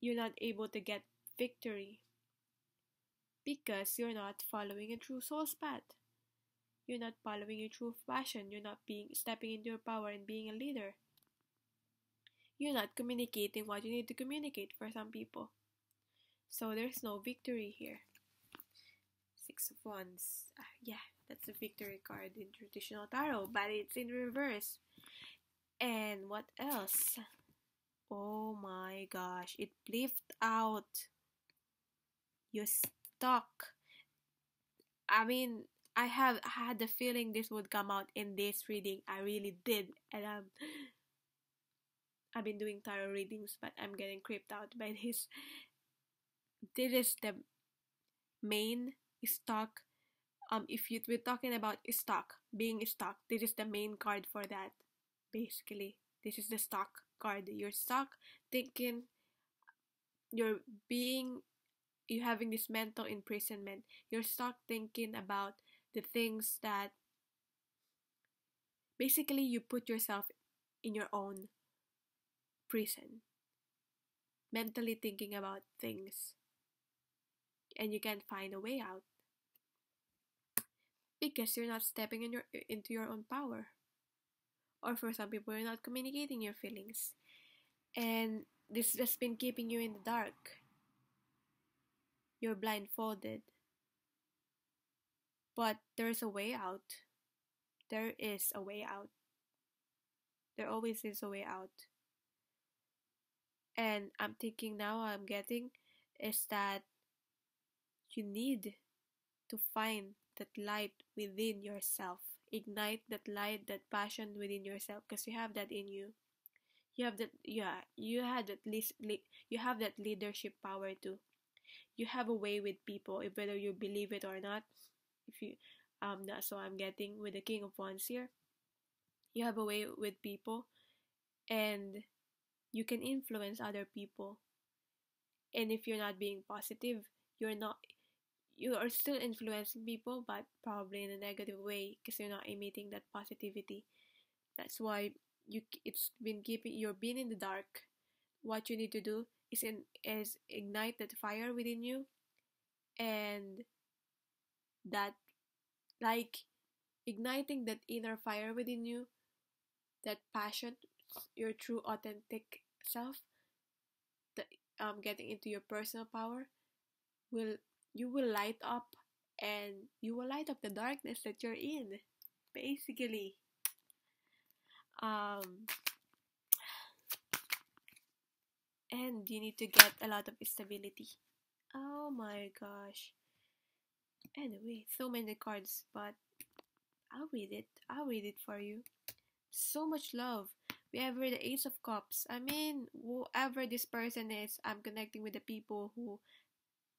You're not able to get victory because you're not following a true soul's path. You're not following your true passion. You're not stepping into your power and being a leader. You're not communicating what you need to communicate for some people. So there's no victory here. Six of Wands. Yeah, that's a victory card in traditional tarot, but it's in reverse. And what else? Oh my gosh, it flipped out. You're stuck. I mean, I have had the feeling this would come out in this reading. I really did. And I've been doing tarot readings, but I'm getting creeped out by this. This is the main stuck. If we're talking about stuck, being stuck, this is the main card for that. Basically, this is the stuck card. You're stuck thinking, you're having this mental imprisonment. You're stuck thinking about the things that basically you put yourself in your own prison, mentally thinking about things, and you can't find a way out because you're not stepping into your own power. Or for some people, you're not communicating your feelings, and this has been keeping you in the dark. You're blindfolded, but there's a way out. There is a way out. There always is a way out. And I'm thinking now, I'm getting is that you need to find that light within yourself. Ignite that light, that passion within yourself, because you have that in you. You have that, yeah, you have that leadership power too. You have a way with people, if whether you believe it or not. If you That's what I'm getting with the King of Wands here. You have a way with people, and you can influence other people. And if you're not being positive, you are still influencing people, but probably in a negative way because you're not emitting that positivity. That's why you're being in the dark. What you need to do is ignite that fire within you, and that, like, igniting that inner fire within you, that passion, your true authentic self, that getting into your personal power, will you will light up, and you will light up the darkness that you're in, basically. um and you need to get a lot of stability. Oh my gosh. Anyway, so many cards, but I'll read it. I'll read it for you. So much love. We have here the Ace of Cups. I mean, whoever this person is, I'm connecting with the people who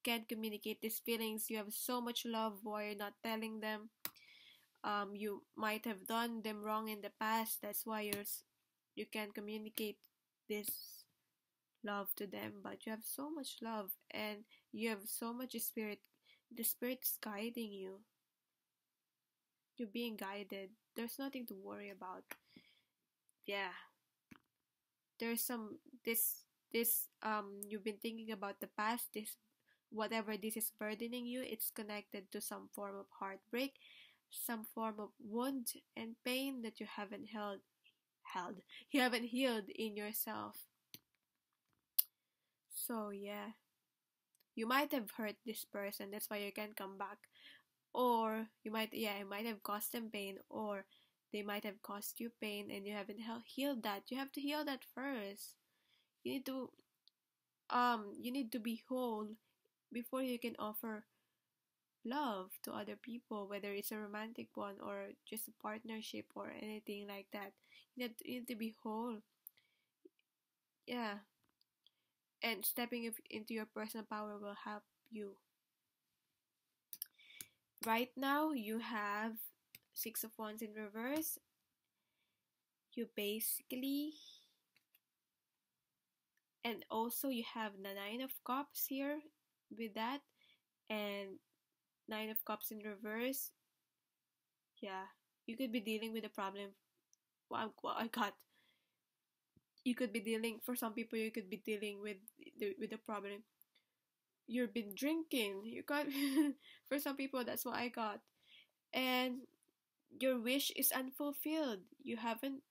can't communicate these feelings. You have so much love while you're not telling them. You might have done them wrong in the past. That's why you can't communicate this love to them. But you have so much love and you have so much spirit. The spirit is guiding you. You're being guided. There's nothing to worry about. Yeah, there's some this you've been thinking about the past. This whatever this is burdening you, it's connected to some form of heartbreak, some form of wound and pain that you haven't held you haven't healed in yourself. So yeah, you might have hurt this person, that's why you can't come back. Or you might have caused them pain, or they might have caused you pain and you haven't healed that. You have to heal that first. You need to be whole before you can offer love to other people, whether it's a romantic one or just a partnership or anything like that. You need to be whole. Yeah, and stepping into your personal power will help you. Right now you have Six of Wands in reverse. You basically, and also you have the Nine of Cups here with that, and Nine of Cups in reverse. Yeah, you could be dealing with a problem. Well, I got. You could be dealing, for some people. You could be dealing with the problem. You've been drinking. You got. For some people, that's what I got. And your wish is unfulfilled. You haven't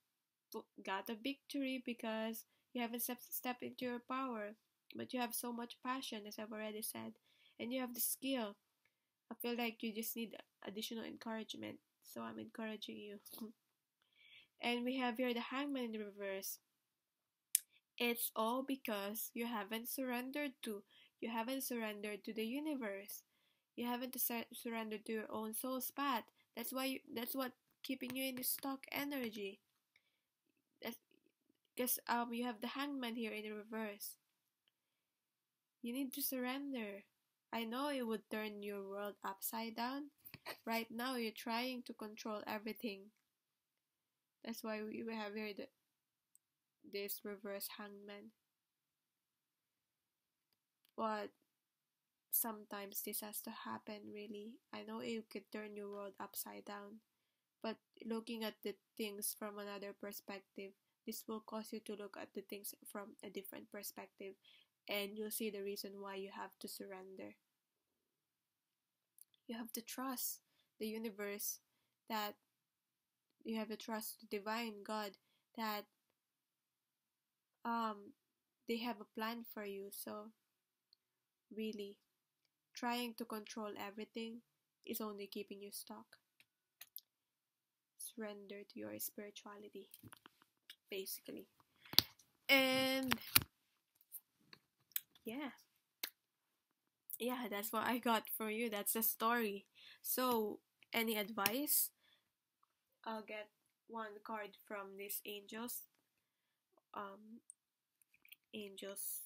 got a victory because you haven't stepped into your power. But you have so much passion, as I've already said, and you have the skill. I feel like you just need additional encouragement. So I'm encouraging you. And we have here the Hangman in reverse. It's all because you haven't surrendered to the universe. You haven't surrendered to your own soul's path. That's what keeping you in the stuck energy. That's because you have the Hangman here in the reverse. You need to surrender. I know it would turn your world upside down. Right now you're trying to control everything. That's why we have here this reverse Hangman. But sometimes this has to happen, really. I know it could turn your world upside down, but looking at the things from another perspective, this will cause you to look at the things from a different perspective, and you'll see the reason why you have to surrender. You have to trust the universe, that you have to trust the divine God, that um they have a plan for you. So really, trying to control everything is only keeping you stuck. Surrender to your spirituality, basically. And yeah, that's what I got for you. That's the story. So, any advice? I'll get one card from this um angels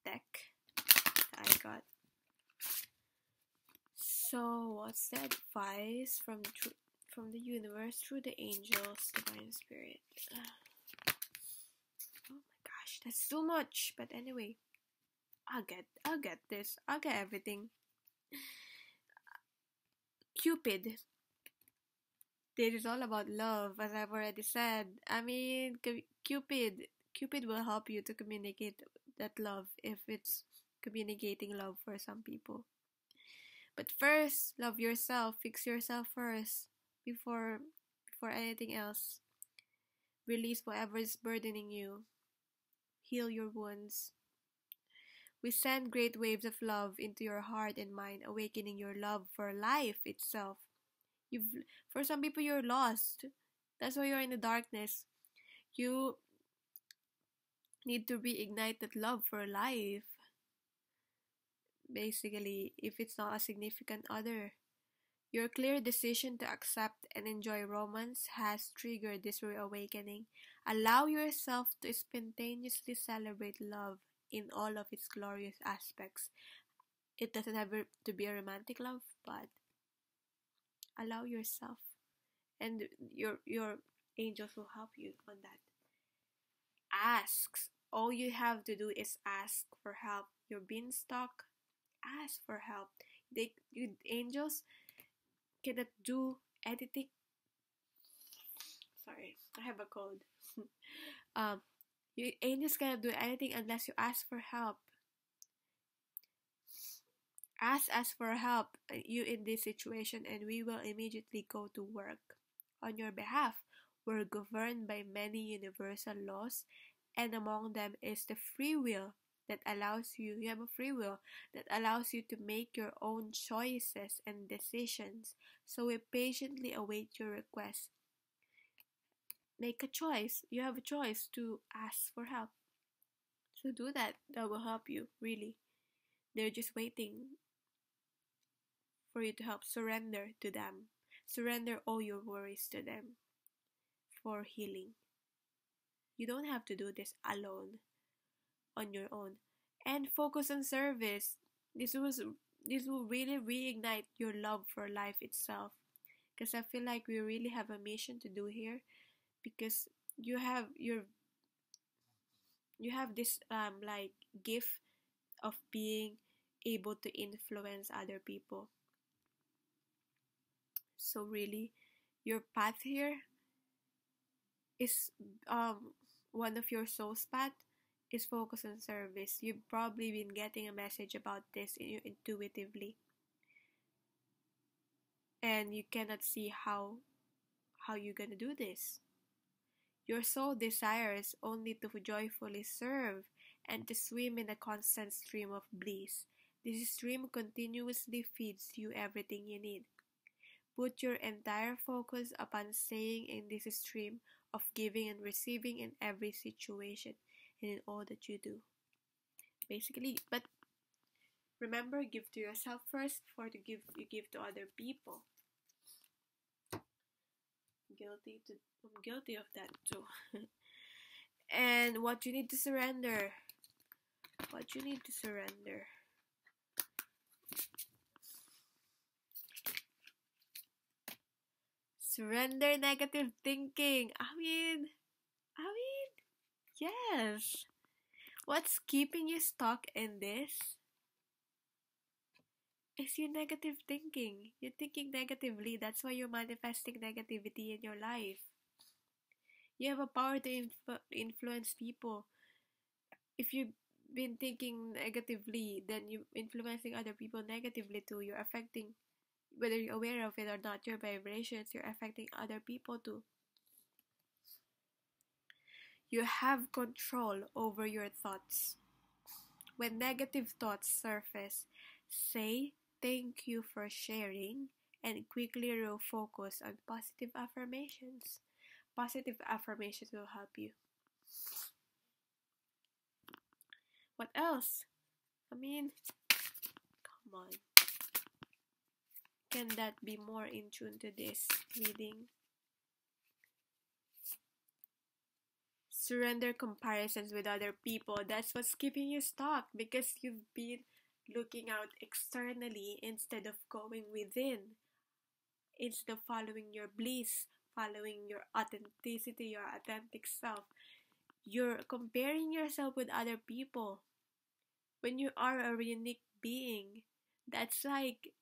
deck that I got. So, what's the advice from the universe through the angels, divine spirit? Oh my gosh, that's too much. But anyway, I'll get this. I'll get everything. Cupid. This is all about love, as I've already said. I mean, Cupid will help you to communicate that love if it's communicating love for some people. But first, love yourself. Fix yourself first before anything else. Release whatever is burdening you. Heal your wounds. We send great waves of love into your heart and mind, awakening your love for life itself. You've For some people, you're lost. That's why you're in the darkness. You need to reignite that love for life. Basically, if it's not a significant other. Your clear decision to accept and enjoy romance has triggered this reawakening. Allow yourself to spontaneously celebrate love in all of its glorious aspects. It doesn't have to be a romantic love, but allow yourself, and your angels will help you on that. Asks. All you have to do is ask for help. You're being stuck. Ask for help. Angels cannot do anything. Sorry, I have a cold. um, angels cannot do anything unless you ask for help. Ask us for help, you in this situation, and we will immediately go to work on your behalf. We're governed by many universal laws, and among them is the free will that allows you have a free will that allows you to make your own choices and decisions. So we patiently await your request. Make a choice. You have a choice to ask for help. So do that. That will help you, really. They're just waiting for you to help. Surrender to them. Surrender all your worries to them for healing. You don't have to do this alone, on your own. And focus on service. This will really reignite your love for life itself. Because I feel like we really have a mission to do here. Because you have this like gift of being able to influence other people. So really, your path here is one of your soul's path is focus on service. You've probably been getting a message about this intuitively, and you cannot see how you're gonna do this. Your soul desires only to joyfully serve and to swim in a constant stream of bliss. This stream continuously feeds you everything you need. Put your entire focus upon staying in this stream of giving and receiving in every situation and in all that you do. Basically, but remember, give to yourself first before you give to other people. I'm guilty of that too. And what you need to surrender. What you need to surrender. Surrender negative thinking. I mean, yes. What's keeping you stuck in this is your negative thinking. You're thinking negatively. That's why you're manifesting negativity in your life. You have a power to influence people. If you've been thinking negatively, then you're influencing other people negatively too. You're affecting, whether you're aware of it or not, your vibrations, you're affecting other people too. You have control over your thoughts. When negative thoughts surface, say thank you for sharing and quickly refocus on positive affirmations. Positive affirmations will help you. What else? I mean, come on. Can that be more in tune to this reading? Surrender comparisons with other people. That's what's keeping you stuck because you've been looking out externally instead of going within. Instead of following your bliss, following your authenticity, your authentic self. You're comparing yourself with other people. When you are a unique being, that's like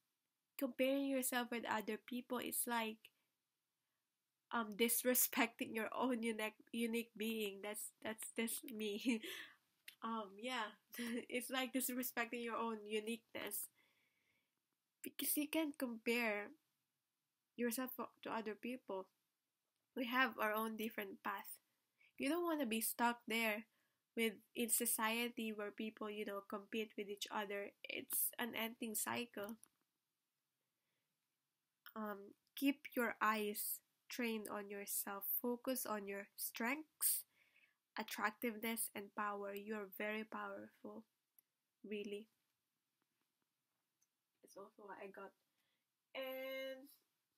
comparing yourself with other people is like disrespecting your own unique being. That's me. Yeah. It's like disrespecting your own uniqueness. Because you can't compare yourself to other people. We have our own different path. You don't want to be stuck there in society where people, compete with each other. It's an ending cycle. Keep your eyes trained on yourself. Focus on your strengths. attractiveness and power. You're very powerful, really. It's also what I got. And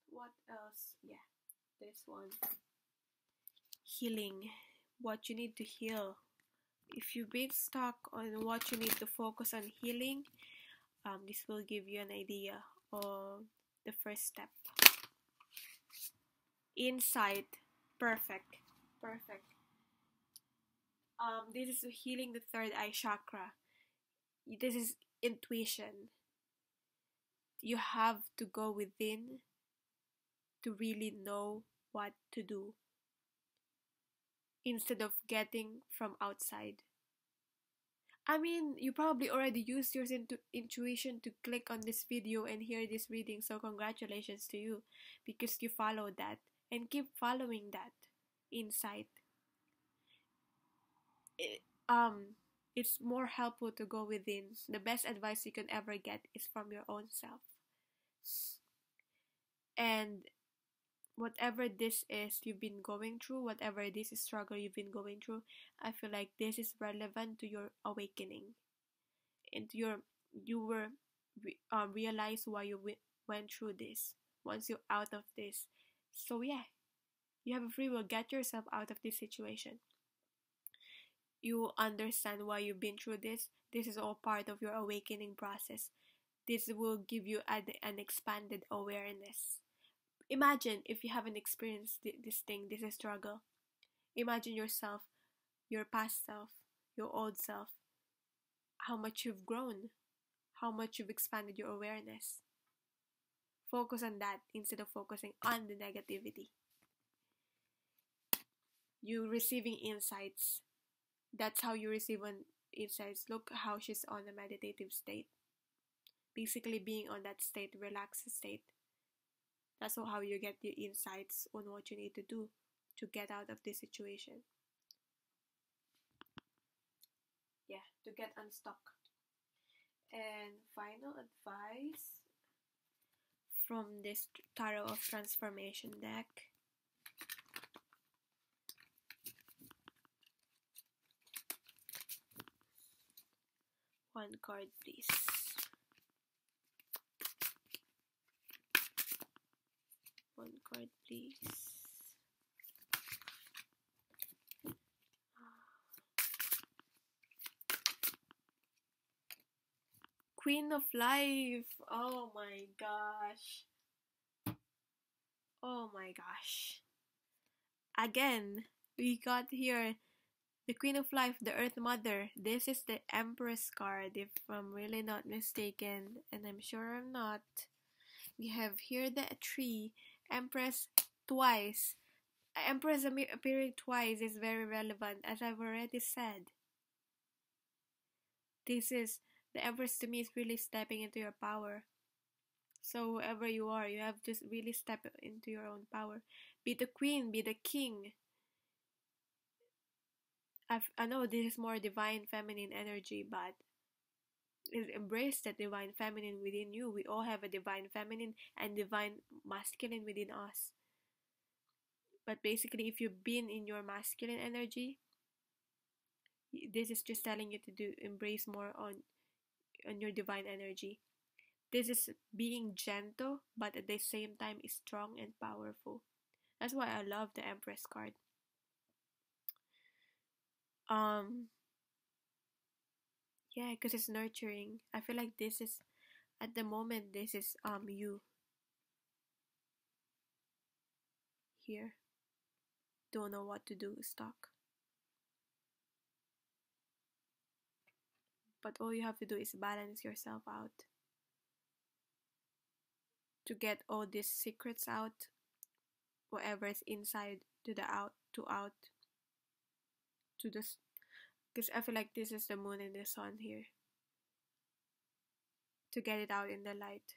what else? Yeah, this one. Healing. What you need to heal. If you've been stuck on what you need to focus on healing, this will give you an idea of the first step. Insight. Perfect. Perfect. This is healing the third eye chakra. This is intuition. You have to go within to really know what to do instead of getting from outside. I mean, you probably already used your intuition to click on this video and hear this reading, so congratulations to you because you followed that and keep following that insight. It's more helpful to go within. The best advice you can ever get is from your own self. And whatever this is you've been going through, whatever this struggle you've been going through, I feel like this is relevant to your awakening. And you will realize why you went through this once you're out of this. So yeah, you have a free will. Get yourself out of this situation. You understand why you've been through this. This is all part of your awakening process. This will give you an expanded awareness. Imagine if you haven't experienced this thing, this struggle. Imagine yourself, your past self, your old self, how much you've grown, how much you've expanded your awareness. Focus on that instead of focusing on the negativity. You receiving insights. That's how you receive insights. Look how she's on a meditative state. Basically being on that state, relaxed state. That's how you get the insights on what you need to do to get out of this situation. Yeah, to get unstuck. And final advice from this Tarot of Transformation deck. One card, please. One card, please. Queen of Life. Oh my gosh. Oh my gosh. Again, we got here the Queen of Life, the Earth Mother. This is the Empress card, if I'm really not mistaken, and I'm sure I'm not. We have here the tree, Empress twice. Empress appearing twice is very relevant, as I've already said. This is, the Empress to me is really stepping into your power. So whoever you are, you have to really step into your own power. Be the queen, be the king. I know this is more divine feminine energy, but embrace that divine feminine within you. We all have a divine feminine and divine masculine within us. But basically, if you've been in your masculine energy, this is just telling you to embrace more on your divine energy. This is being gentle, but at the same time is strong and powerful. That's why I love the Empress card. Yeah, because it's nurturing. I feel like this is, at the moment, this is you. Here. Don't know what to do, stuck. But all you have to do is balance yourself out. To get all these secrets out, whatever is inside to the out, to this, because I feel like this is the moon and the sun here. To get it out in the light.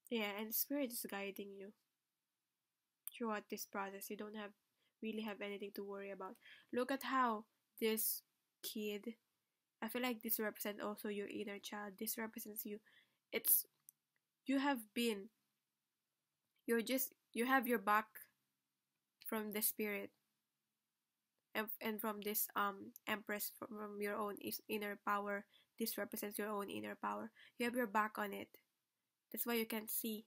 Yeah, and Spirit is guiding you throughout this process. You don't really have anything to worry about. Look at how this kid, I feel like this represents also your inner child. This represents you. It's, you have your back from the spirit, and from this empress, from your own inner power. This represents your own inner power. You have your back on it. That's why you can't see.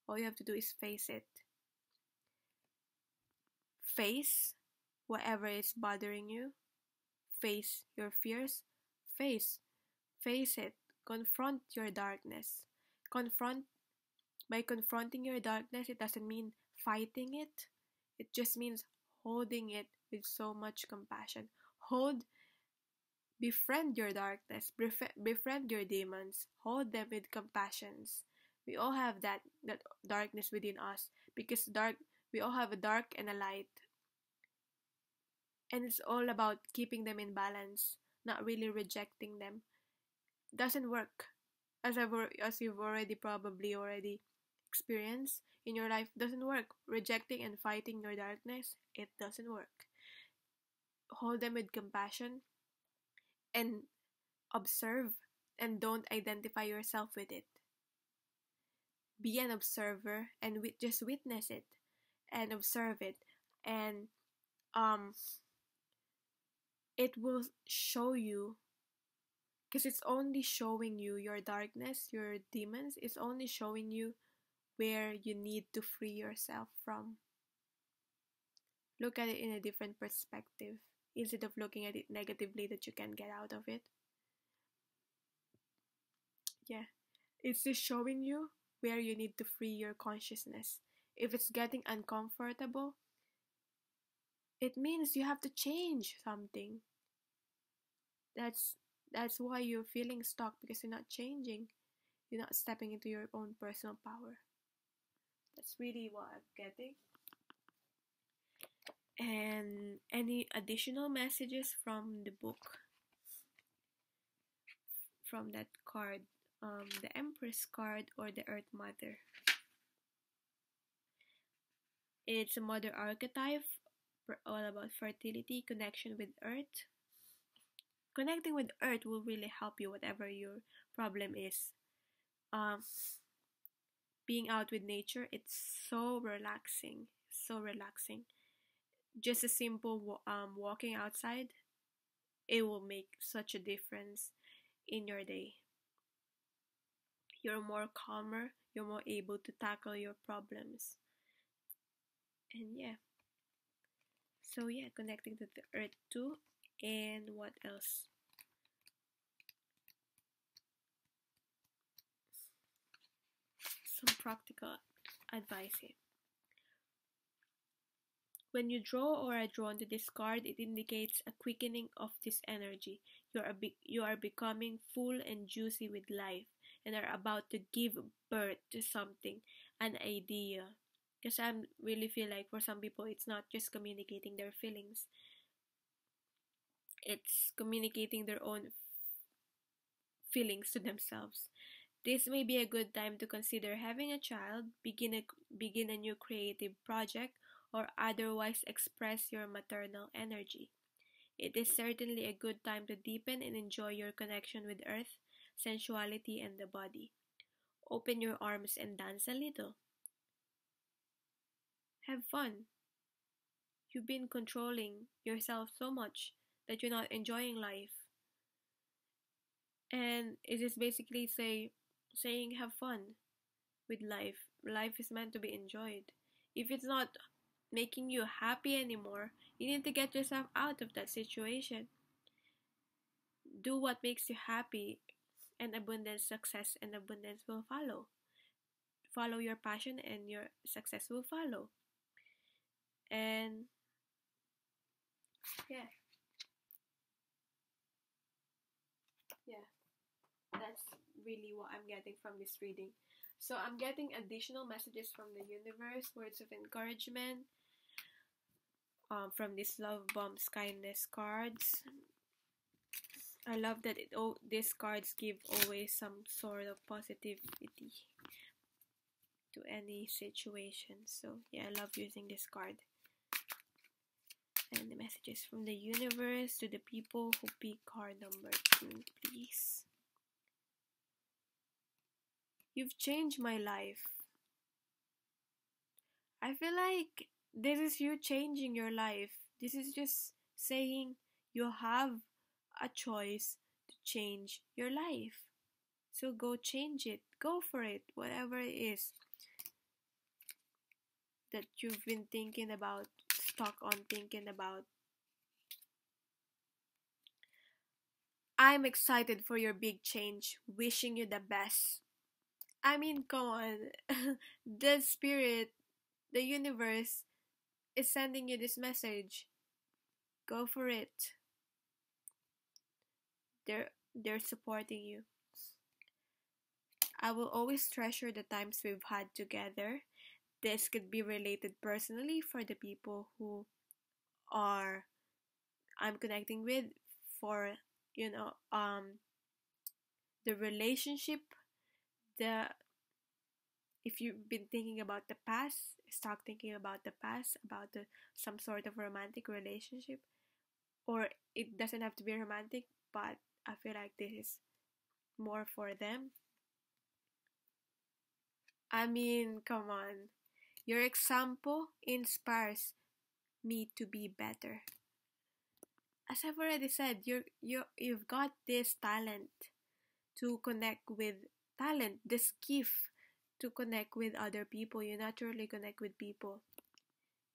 All you have to do is face it. Face whatever is bothering you. Face your fears. Face. Face it. Confront your darkness. Confront. By confronting your darkness, it doesn't mean fighting it. It just means holding it with so much compassion. Befriend your darkness. Befriend your demons. Hold them with compassions. We all have that darkness within us, because we all have a dark and a light. And it's all about keeping them in balance, not really rejecting them. Doesn't work. As you've probably already experienced in your life, doesn't work. Rejecting and fighting your darkness, it doesn't work. Hold them with compassion and observe, and don't identify yourself with it. Be an observer and just witness it and observe it, and it will show you, because it's only showing you your darkness, your demons. It's only showing you where you need to free yourself from. Look at it in a different perspective, instead of looking at it negatively that you can get out of it. Yeah, it's just showing you where you need to free your consciousness. If it's getting uncomfortable, it means you have to change something. That's why you're feeling stuck, because you're not changing. You're not stepping into your own personal power. That's really what I'm getting. And any additional messages from the book, from that card, the Empress card or the Earth Mother? It's a mother archetype, all about fertility, connection with Earth. Connecting with Earth will really help you, whatever your problem is. Being out with nature, it's so relaxing. Just a simple walking outside, it will make such a difference in your day. You're more calmer, you're more able to tackle your problems. And connecting to the Earth too. And what else? Some practical advice here. When you draw or are drawn to this card, it indicates a quickening of this energy. You are becoming full and juicy with life, and are about to give birth to something, an idea. Because I really feel like for some people, it's not just communicating their feelings. It's communicating their own feelings to themselves. This may be a good time to consider having a child, begin a new creative project, or otherwise express your maternal energy. It is certainly a good time to deepen and enjoy your connection with Earth, sensuality, and the body. Open your arms and dance a little. Have fun. You've been controlling yourself so much that you're not enjoying life. And it is basically saying have fun with life. Life is meant to be enjoyed. If it's not making you happy anymore, you need to get yourself out of that situation. Do what makes you happy, and success and abundance will follow. Follow your passion and your success will follow. And yeah, that's really what I'm getting from this reading. So I'm getting additional messages from the universe, words of encouragement, from these love bombs, kindness cards. I love that these cards give always some sort of positivity to any situation. So yeah, I love using this card. And the messages from the universe to the people who pick card number 2, please. You've changed my life. I feel like This is you changing your life. This is just saying you have a choice to change your life. So go change it. Go for it. Whatever it is that you've been thinking about, stuck on thinking about. I'm excited for your big change. Wishing you the best. I mean, come on. The spirit, the universe is sending you this message. Go for it. They're supporting you. I will always treasure the times we've had together. This could be related personally for the people who are I'm connecting with, for you know the relationship, the if you've been thinking about the past, stop thinking about the past, about some sort of romantic relationship, or it doesn't have to be romantic, but I feel like this is more for them. I mean, come on. Your example inspires me to be better. As I've already said, you've got this talent to connect with this gift to connect with other people. You naturally connect with people.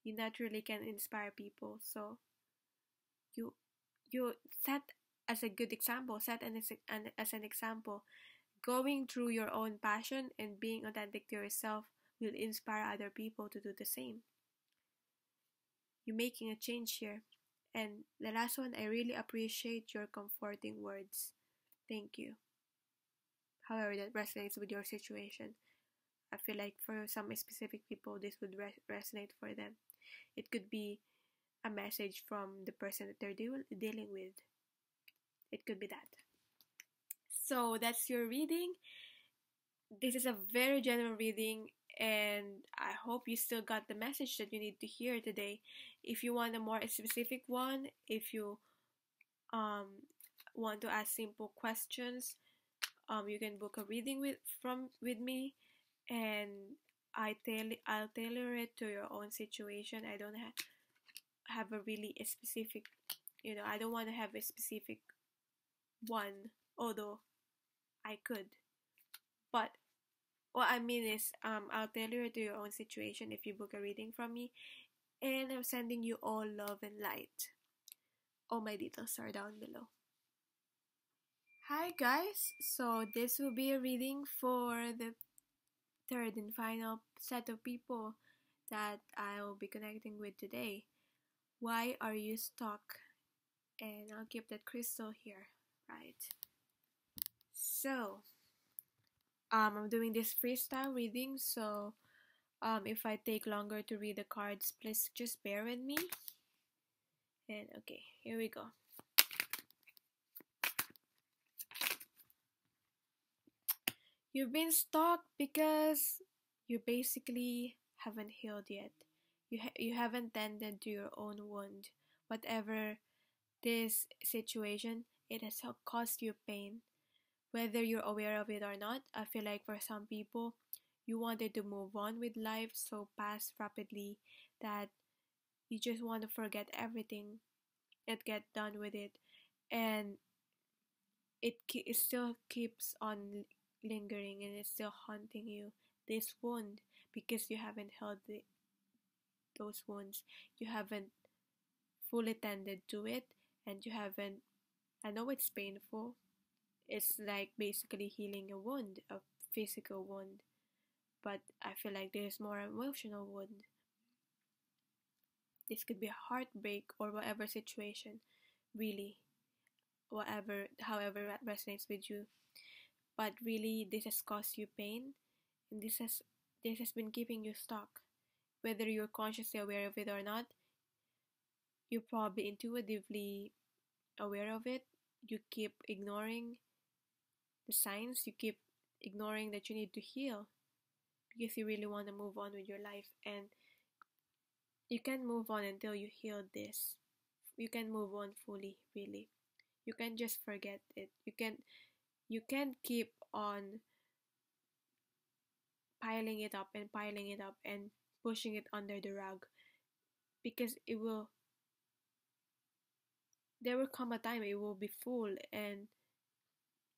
You naturally can inspire people. So you you set as a good example, set as an example. Going through your own passion and being authentic to yourself will inspire other people to do the same. You're making a change here. And the last one, I really appreciate your comforting words. Thank you. However, that resonates with your situation. I feel like for some specific people, this would resonate for them. It could be a message from the person that they're dealing with. It could be that. So that's your reading. This is a very general reading, and I hope you still got the message that you need to hear today. If you want a more specific one, if you want to ask simple questions, you can book a reading with me, and I'll tailor it to your own situation. I don't have a really specific, I don't want to have a specific one, although I could. But what I mean is, I'll tailor it to your own situation if you book a reading from me, and I'm sending you all love and light. All my details are down below. Hi guys, so this will be a reading for the third and final set of people that I will be connecting with today. Why are you stuck? And I'll keep that crystal here, right? So, I'm doing this freestyle reading, so if I take longer to read the cards, please just bear with me. And okay, here we go. You've been stuck because you basically haven't healed yet. You haven't tended to your own wound. Whatever this situation, it has caused you pain. Whether you're aware of it or not, I feel like for some people, you wanted to move on with life so fast, rapidly, that you just want to forget everything and get done with it. And it still keeps on lingering, and it's still haunting you, this wound, because you haven't held those wounds. You haven't fully tended to it, and you haven't. I know it's painful. It's like basically healing a wound, a physical wound, but I feel like there's more emotional wound. This could be a heartbreak or whatever situation, really, whatever, however resonates with you. But really, this has caused you pain, and this has been keeping you stuck. Whether you're consciously aware of it or not, you're probably intuitively aware of it. You keep ignoring the signs. You keep ignoring that you need to heal because you really want to move on with your life, and you can't move on until you heal this. You can move on fully, really. You can just forget it. You can keep on piling it up and pushing it under the rug. because there will come a time it will be full, and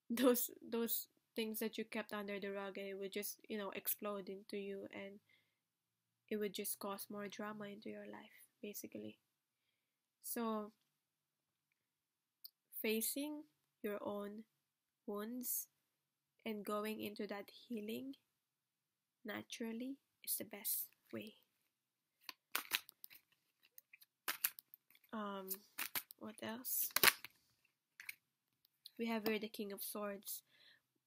those things that you kept under the rug, and it would just explode into you, and it would just cause more drama into your life, basically. So facing your own wounds and going into that healing naturally is the best way. What else? We have here the King of Swords.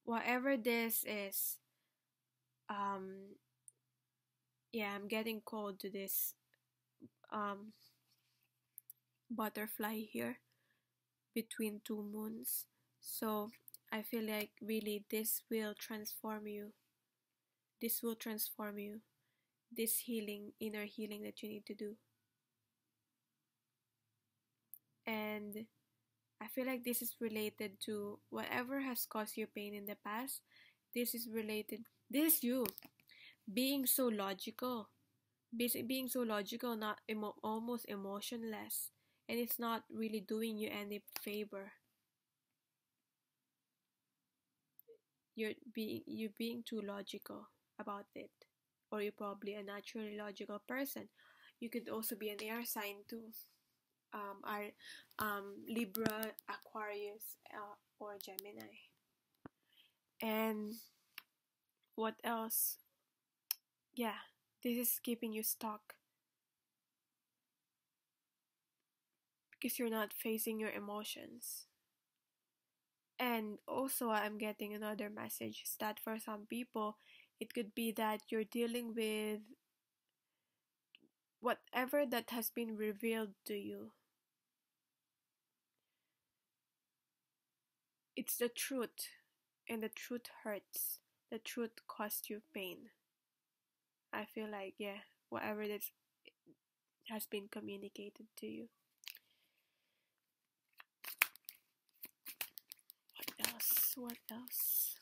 Whatever this is, yeah, I'm getting cold to this butterfly here between two moons. So I feel like really this will transform you. This will transform you. This healing, inner healing that you need to do. And I feel like this is related to whatever has caused you pain in the past. This is related. This is you being so logical. Being so logical, not almost emotionless. And it's not really doing you any favor. You're being too logical about it. Or you're probably a naturally logical person. You could also be an air sign too. Libra, Aquarius, or Gemini. And what else? Yeah, this is keeping you stuck because you're not facing your emotions. And also, I'm getting another message is that for some people, it could be that you're dealing with whatever that has been revealed to you. It's the truth, and the truth hurts. The truth caused you pain. I feel like, yeah, whatever that has been communicated to you. What else? What else?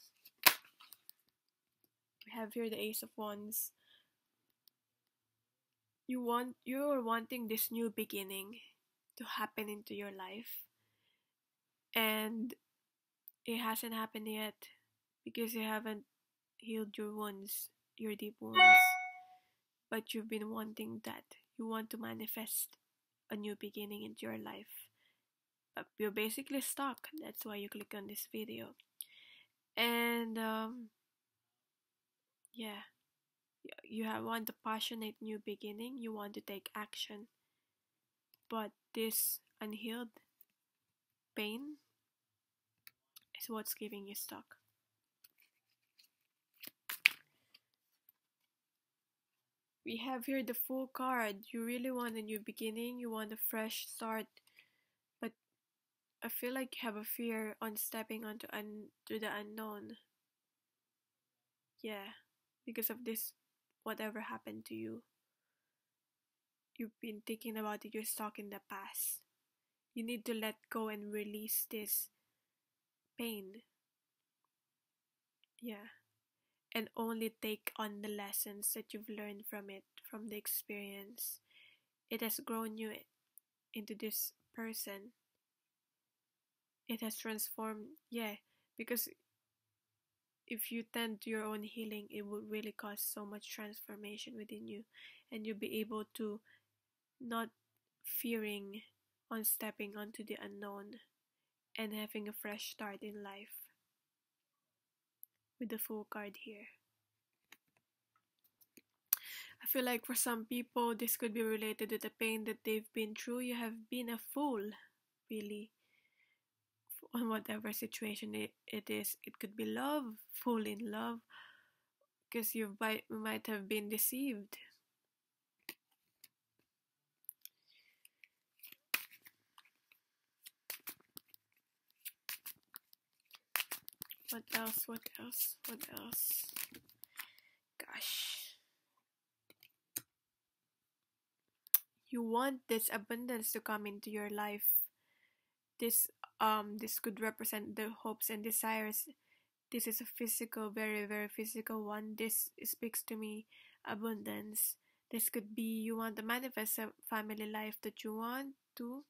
We have here the Ace of Wands. You're wanting this new beginning to happen into your life, and it hasn't happened yet because you haven't healed your wounds, your deep wounds. But you've been wanting that. You want to manifest a new beginning into your life. But you're basically stuck. That's why you click on this video. And yeah, you want a passionate new beginning. You want to take action. But this unhealed pain is what's keeping you stuck. We have here the Fool card. You really want a new beginning. You want a fresh start. But I feel like you have a fear on stepping onto to the unknown. Yeah, because of this, whatever happened to you. You've been thinking about it. You're stuck in the past. You need to let go and release this pain. Yeah. And only take on the lessons that you've learned from it, from the experience. It has grown you into this person. It has transformed, yeah, because if you tend to your own healing, it will really cause so much transformation within you, and you'll be able to not fearing on stepping onto the unknown and having a fresh start in life with the Fool card here. I feel like for some people, this could be related to the pain that they've been through. You have been a fool, really, on whatever situation it is. It could be love, fool in love, because you might have been deceived. What else? What else? What else? Gosh. You want this abundance to come into your life. This could represent the hopes and desires. This is a physical, very, very physical one. This speaks to me abundance. This could be you want to manifest a family life that you want to.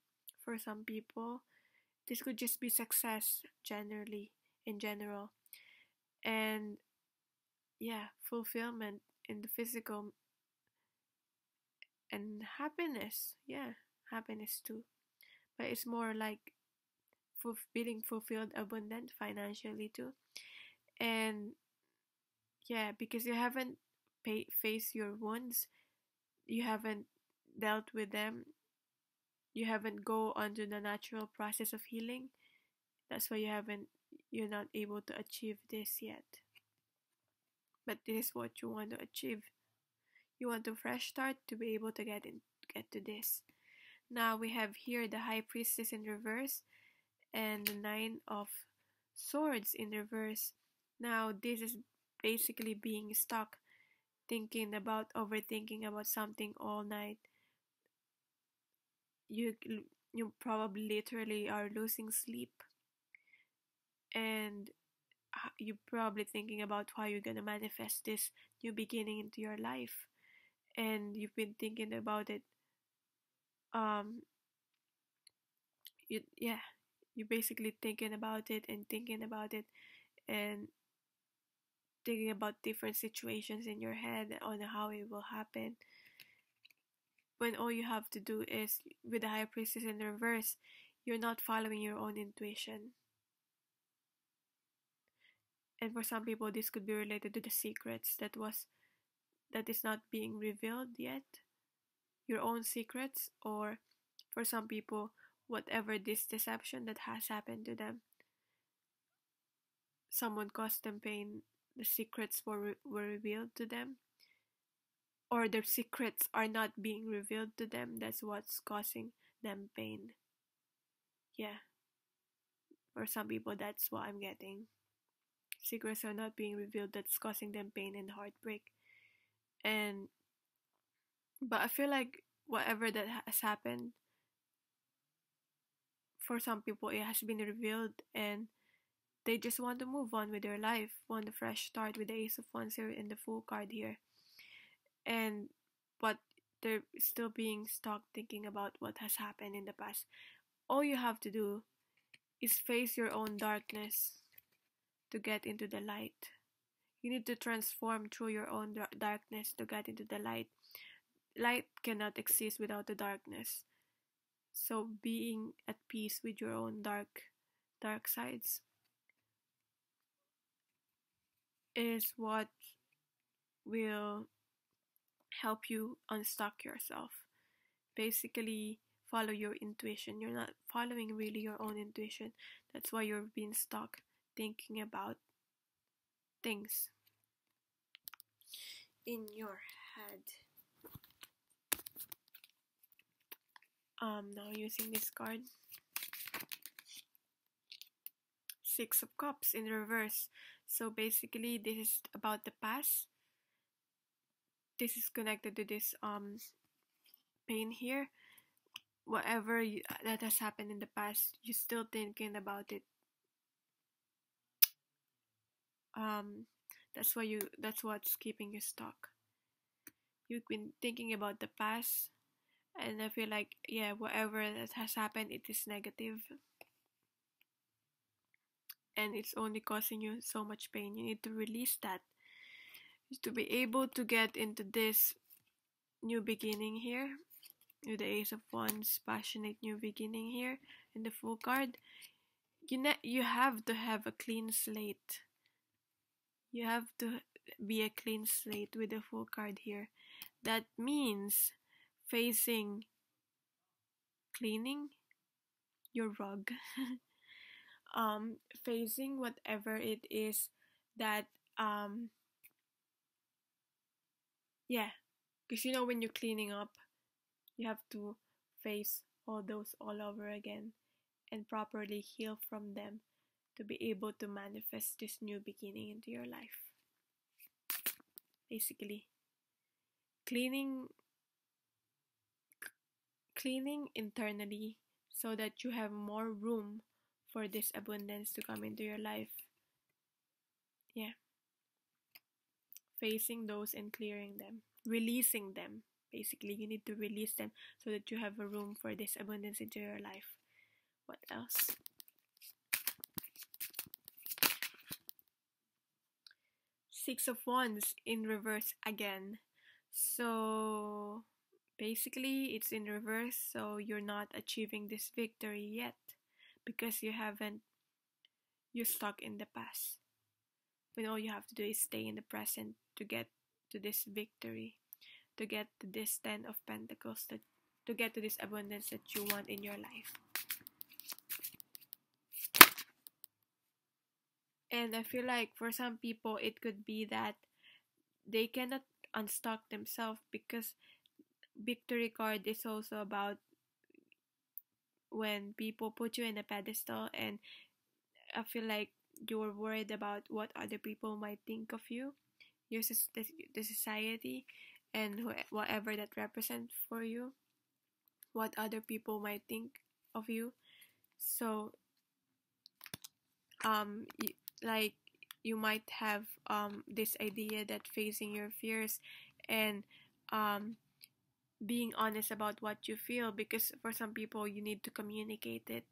For some people, this could just be success generally, in general. And yeah, fulfillment in the physical and happiness. Yeah, happiness too. But it's more like being fulfilled, abundant financially too. And yeah, because you haven't faced your wounds, you haven't dealt with them, you haven't go on to the natural process of healing. That's why you're not able to achieve this yet. But this is what you want to achieve. You want a fresh start to be able to get to this. Now we have here the High Priestess in reverse and the Nine of Swords in reverse. Now this is basically being stuck, overthinking about something all night. You you probably literally are losing sleep, and you're probably thinking about how you're gonna manifest this new beginning into your life, and you've been thinking about it. Um, you're basically thinking about it and thinking about it and thinking about different situations in your head on how it will happen. When all you have to do is, with the High Priestess in reverse, you're not following your own intuition. And for some people, this could be related to the secrets that is not being revealed yet, your own secrets, or for some people, whatever this deception that has happened to them, someone caused them pain, the secrets were revealed to them, or their secrets are not being revealed to them. That's what's causing them pain. Yeah, for some people, that's what I'm getting. Secrets are not being revealed, that's causing them pain and heartbreak. And but I feel like whatever that has happened, for some people it has been revealed, and they just want to move on with their life, want a fresh start with the Ace of Wands here in the Fool card here. And but they're still being stuck thinking about what has happened in the past. All you have to do is face your own darkness to get into the light. You need to transform through your own darkness to get into the light. Light cannot exist without the darkness. So being at peace with your own dark sides is what will help you unstuck yourself. Basically, follow your intuition. You're not following really your own intuition. That's why you're being stuck thinking about things in your head. Now using this card, Six of Cups in reverse. So basically, this is about the past. This is connected to this pain here. Whatever that has happened in the past, you're still thinking about it. That's what's keeping you stuck. You've been thinking about the past, and I feel like, yeah, whatever that has happened, it is negative, and it's only causing you so much pain. You need to release that to be able to get into this new beginning here with the Ace of Wands, passionate new beginning here in the Fool card. You have to have a clean slate. You have to be a clean slate with the Fool card here. That means facing cleaning your rug, facing whatever it is that yeah, because when you're cleaning up, you have to face all those all over again and properly heal from them to be able to manifest this new beginning into your life. Basically, cleaning internally so that you have more room for this abundance to come into your life. Yeah. Facing those and clearing them, releasing them. Basically, you need to release them so that you have a room for this abundance into your life. What else? Six of Wands in reverse again. So basically it's in reverse, so you're not achieving this victory yet because you're stuck in the past. When all you have to do is stay in the present to get to this victory, to get to this 10 of Pentacles, to get to this abundance that you want in your life. And I feel like for some people it could be that they cannot unstuck themselves because victory card is also about when people put you in a pedestal, and I feel like you're worried about what other people might think of you, the society, and whatever that represents for you, what other people might think of you. So like you might have this idea that facing your fears and being honest about what you feel, because for some people you need to communicate it,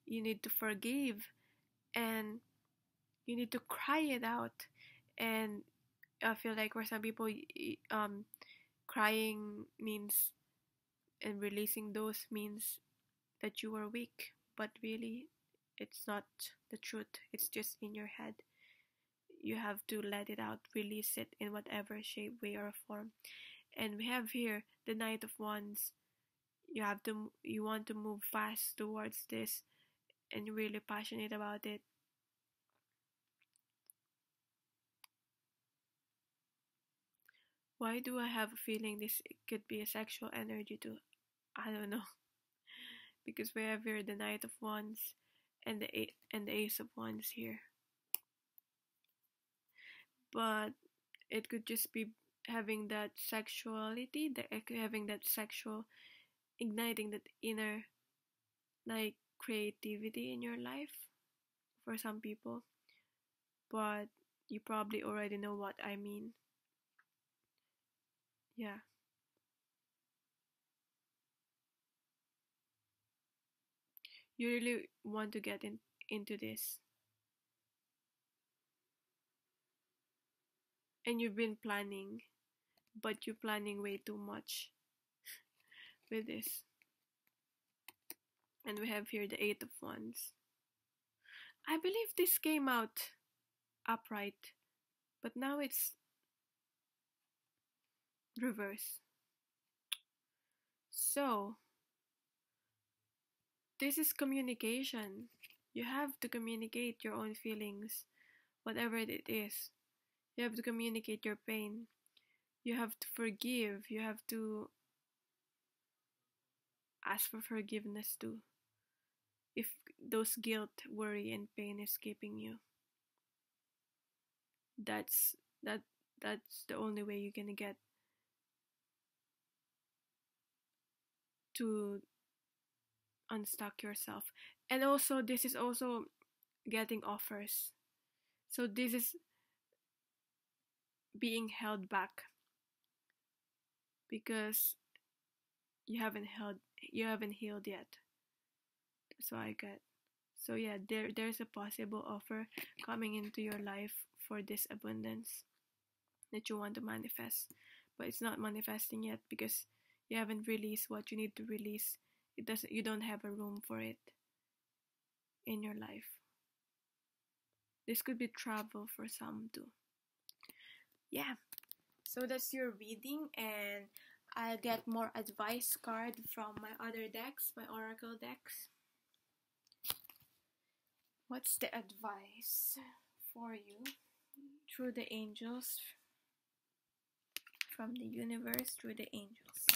you need to forgive, and you need to cry it out. And I feel like for some people crying means, and releasing those means that you are weak, but really it's not the truth, it's just in your head. You have to let it out, release it in whatever shape, way, or form. And we have here the Knight of Wands. You want to move fast towards this, and you're really passionate about it. Why do I have a feeling this could be a sexual energy too? I don't know. Because we have here the Knight of Wands and the Ace of Wands here. But it could just be having that sexuality, having that sexual, igniting that inner like creativity in your life for some people. But you probably already know what I mean. Yeah. You really want to get into this. And you've been planning, but you're planning way too much with this. And we have here the Eight of Wands. I believe this came out upright, but now it's reverse. So, this is communication. You have to communicate your own feelings, whatever it is. You have to communicate your pain. You have to forgive. You have to ask for forgiveness too, if those guilt, worry, and pain is keeping you. That's that that's the only way you're gonna get to unstuck yourself. And also this is also getting offers. So this is being held back because you haven't healed yet. That's what I get. So yeah, there's a possible offer coming into your life for this abundance that you want to manifest, but it's not manifesting yet because you haven't released what you need to release. You don't have a room for it in your life. This could be travel for some too. Yeah. So that's your reading, and I'll get more advice card from my other decks, my oracle decks. What's the advice for you through the angels, from the universe through the angels?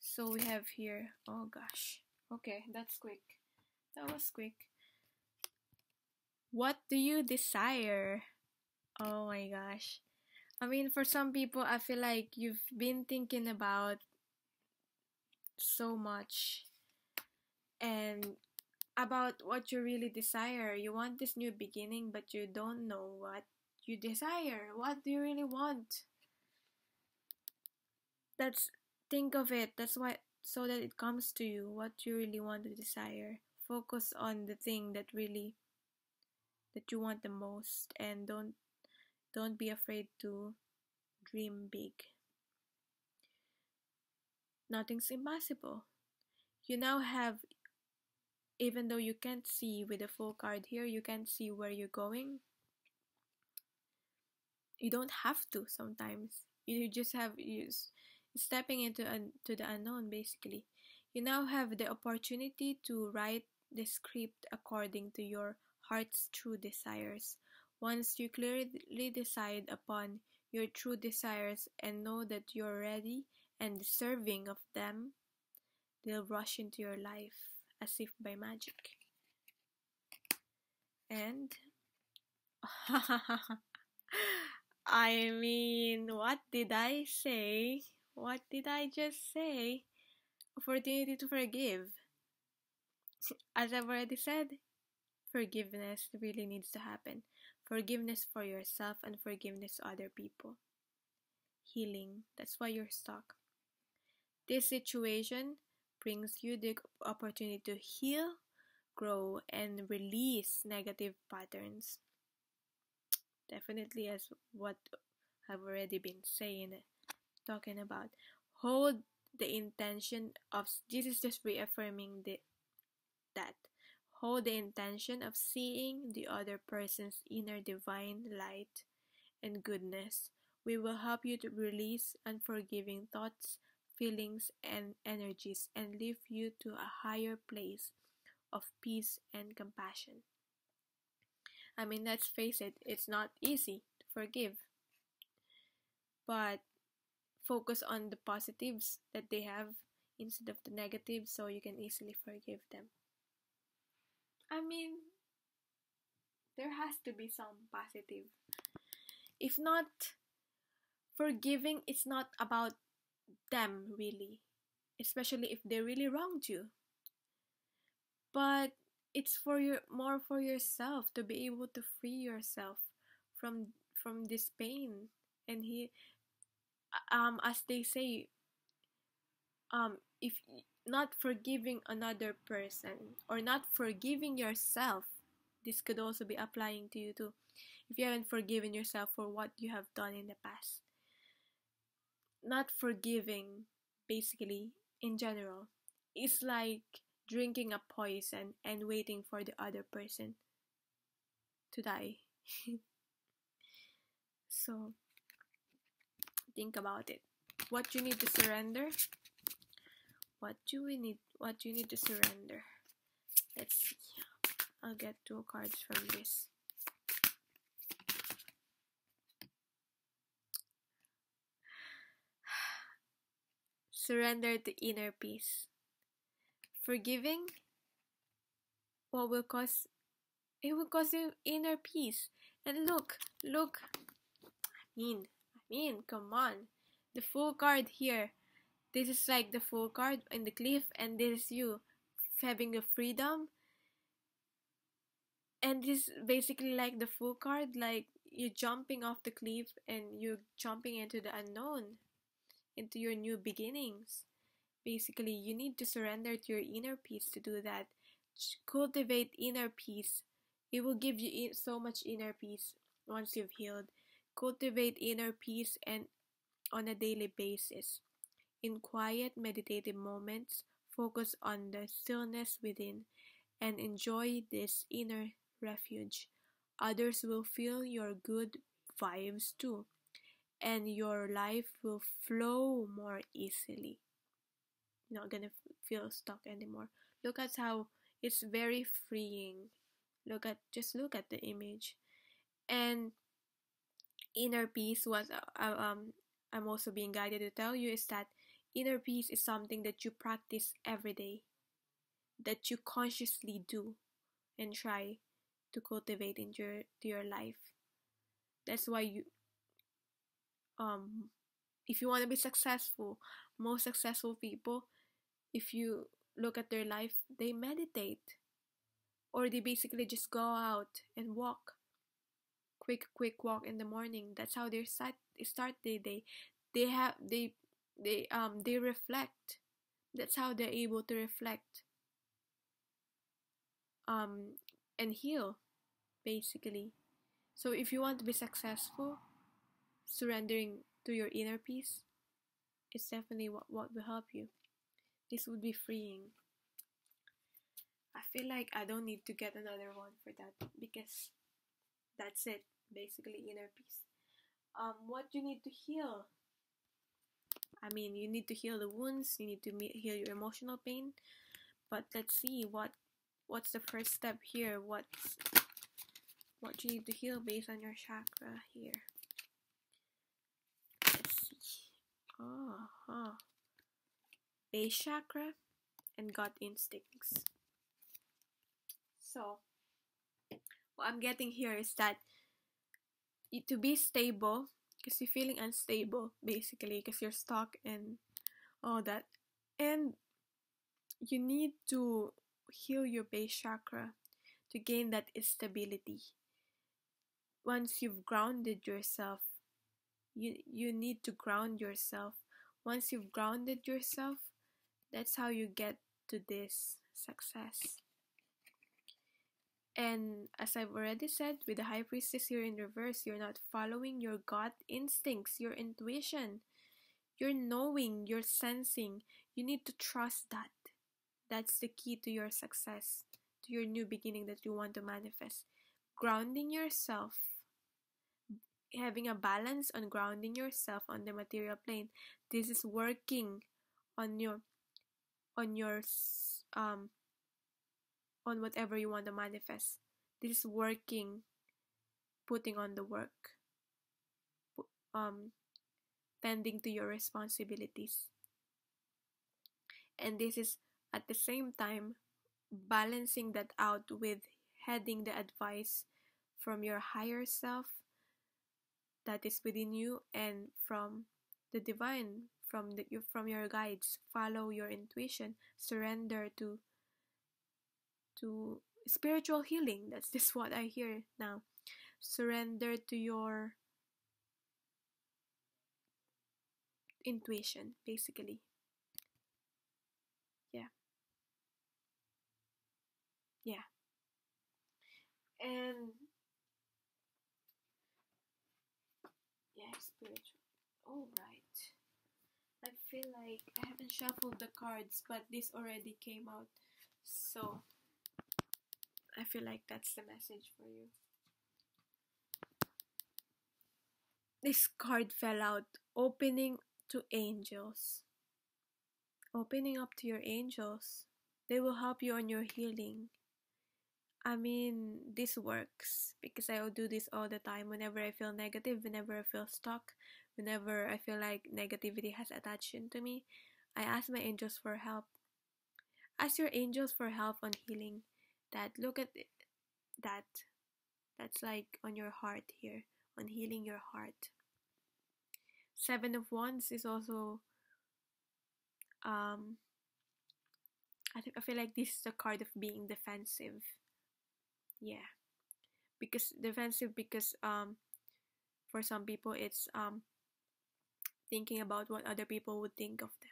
So we have here, oh gosh, okay, that's quick. That was quick. What do you desire? Oh my gosh. I mean, for some people, I feel like you've been thinking about so much and about what you really desire. You want this new beginning, but you don't know what you desire. What do you really want? That's think of it. That's why, so that it comes to you what you really want to desire. Focus on the thing that you want the most, and don't be afraid to dream big. Nothing's impossible. You now have, even though you can't see with the full card here, you can't see where you're going. You don't have to sometimes. You just have use stepping to the unknown basically. You now have the opportunity to write the script according to your heart's true desires. Once you clearly decide upon your true desires and know that you're ready and deserving of them, they'll rush into your life as if by magic. And I mean, what did I say? What did I just say? Opportunity to forgive. As I've already said, forgiveness really needs to happen. Forgiveness for yourself and forgiveness to other people. Healing. That's why you're stuck. This situation brings you the opportunity to heal, grow, and release negative patterns. Definitely, as what I've already been talking about. Hold the intention of, this is just reaffirming that. Hold the intention of seeing the other person's inner divine light and goodness. We will help you to release unforgiving thoughts, feelings, and energies and lift you to a higher place of peace and compassion. I mean, let's face it, it's not easy to forgive, but focus on the positives that they have instead of the negatives so you can easily forgive them. I mean, there has to be some positive. If not, forgiving is not about them really, especially if they really wronged you. But it's for more for yourself to be able to free yourself from this pain. And as they say, if not forgiving another person or not forgiving yourself, this could also be applying to you too. If you haven't forgiven yourself for what you have done in the past, not forgiving basically in general is like drinking a poison and waiting for the other person to die. So think about it. What you need to surrender? What you need to surrender? Let's see. I'll get 2 cards from this. Surrender to inner peace. Forgiving, what will cause, it will cause you inner peace. And look, I mean, come on. The full card here. This is like the full card in the cliff, and this is you having a freedom. And this is basically like the full card, like you're jumping off the cliff and you're jumping into the unknown, into your new beginnings. Basically, you need to surrender to your inner peace to do that. Cultivate inner peace. It will give you so much inner peace once you've healed. Cultivate inner peace and on a daily basis. In quiet, meditative moments, focus on the stillness within and enjoy this inner refuge. Others will feel your good vibes too, and your life will flow more easily. You're not gonna feel stuck anymore. Look at how it's very freeing. Just look at the image. And inner peace, what I'm also being guided to tell you is that inner peace is something that you practice every day, that you consciously do and try to cultivate into your life. That's why you if you want to be successful, most successful people, if you look at their life, they meditate, or they basically just go out and walk, quick walk in the morning. That's how they start their day. They they reflect. That's how they're able to reflect and heal, basically. So if you want to be successful, surrendering to your inner peace is definitely what will help you. This would be freeing. I feel like I don't need to get another one for that because that's it, basically inner peace. What you need to heal? I mean, you need to heal the wounds. You need to heal your emotional pain. But let's see what's the first step here. What you need to heal based on your chakra here. Let's see. Base chakra and gut instincts. So what I'm getting here is that to be stable, because you're feeling unstable, basically, because you're stuck and all that, and you need to heal your base chakra to gain that stability. Once you've grounded yourself, you need to ground yourself. Once you've grounded yourself, that's how you get to this success. And as I've already said, with the High Priestess here in reverse, you're not following your gut instincts, your intuition. You're knowing, you're sensing. You need to trust that. That's the key to your success, to your new beginning that you want to manifest. Grounding yourself, having a balance on grounding yourself on the material plane. This is working on whatever you want to manifest. This is working, putting on the work, tending to your responsibilities. And this is at the same time balancing that out with heading the advice from your higher self that is within you and from the divine, from your guides. Follow your intuition, surrender to spiritual healing. That's just what I hear now. Surrender to your intuition, basically. Yeah. And yeah, spiritual. All right. I feel like I haven't shuffled the cards, but this already came out. So I feel like that's the message for you. This card fell out. Opening to angels. Opening up to your angels. They will help you on your healing. I mean, this works because I will do this all the time. Whenever I feel negative, whenever I feel stuck, whenever I feel like negativity has attached into me, I ask my angels for help. Ask your angels for help on healing that. Look at that. That's like on your heart here, on healing your heart. Seven of Wands is also I feel like this is the card of being defensive. Yeah. Because defensive because for some people it's thinking about what other people would think of them.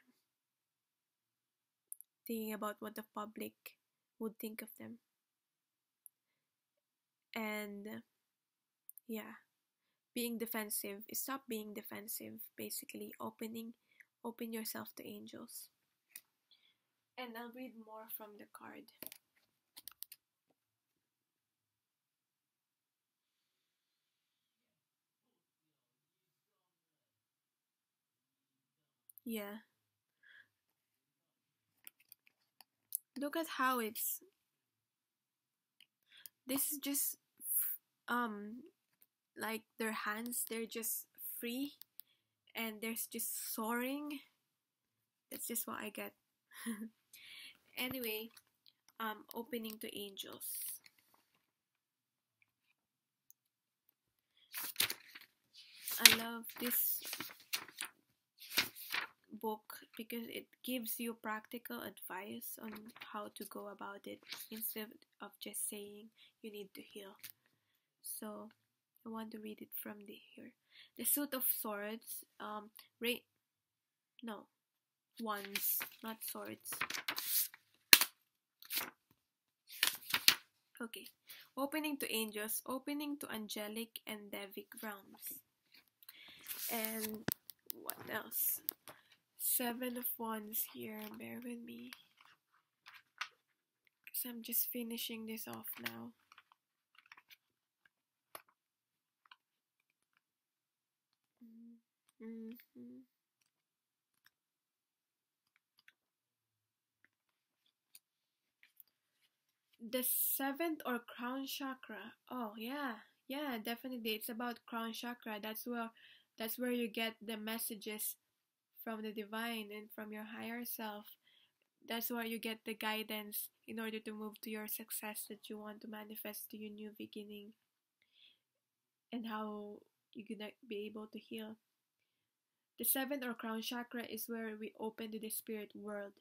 Thinking about what the public would think of them. And yeah, being defensive. Stop being defensive, basically. Open yourself to angels. And I'll read more from the card. Yeah. Look at how it's. This is just like their hands, they're just free and there's just soaring. That's just what I get. Anyway, opening to angels. I love this book because it gives you practical advice on how to go about it instead of just saying you need to heal. So I want to read it from here. The Suit of Swords, No, wands, not swords. Okay. Opening to angels, opening to angelic and devic realms. And what else? Seven of Wands here. Bear with me. Because I'm just finishing this off now. Mm-hmm. The seventh or crown chakra. Oh yeah. Yeah, definitely. It's about crown chakra. That's where you get the messages from the divine and from your higher self. That's where you get the guidance in order to move to your success that you want to manifest to your new beginning, and how you're gonna be able to heal. The seventh or crown chakra is where we open to the spirit world.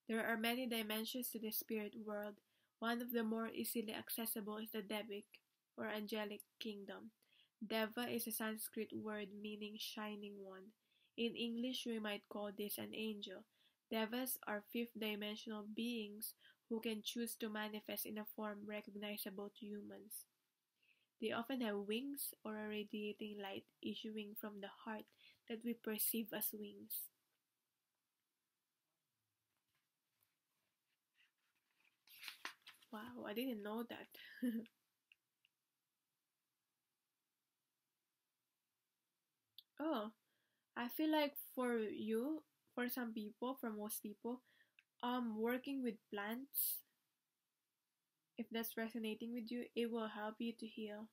There are many dimensions to the spirit world. One of the more easily accessible is the Devic or angelic kingdom. Deva is a Sanskrit word meaning shining one. In English, we might call this an angel. Devas are fifth dimensional beings who can choose to manifest in a form recognizable to humans. They often have wings or a radiating light issuing from the heart that we perceive as wings. Wow, I didn't know that. Oh, I feel like for you, for some people, for most people, working with plants, if that's resonating with you, it will help you to heal.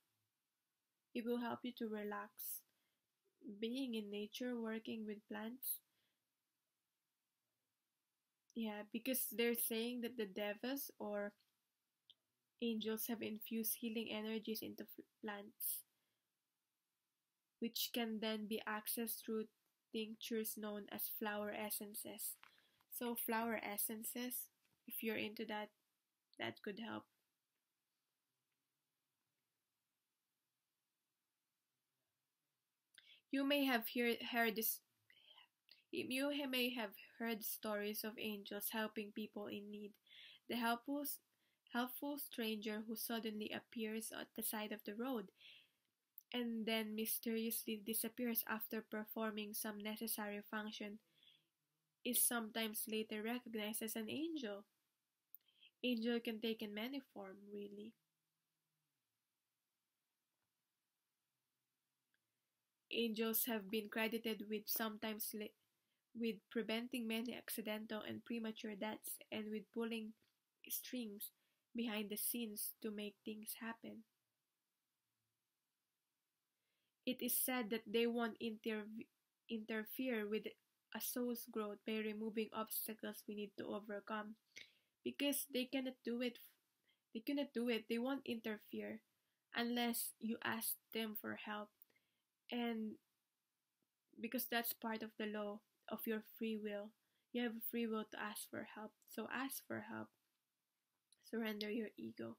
It will help you to relax. Being in nature, working with plants, yeah, because they're saying that the devas or angels have infused healing energies into plants, which can then be accessed through tinctures known as flower essences. So, flower essences, if you're into that, that could help. You may have heard this. You may have heard stories of angels helping people in need. The helpful stranger who suddenly appears at the side of the road and then mysteriously disappears after performing some necessary function is sometimes later recognized as an angel. Angel can take in many forms, really. Angels have been credited with with preventing many accidental and premature deaths and with pulling strings behind the scenes to make things happen. It is said that they won't interfere with a soul's growth by removing obstacles we need to overcome because they cannot do it. They won't interfere unless you ask them for help. And because that's part of the law of your free will. You have free will to ask for help. So ask for help. Surrender your ego.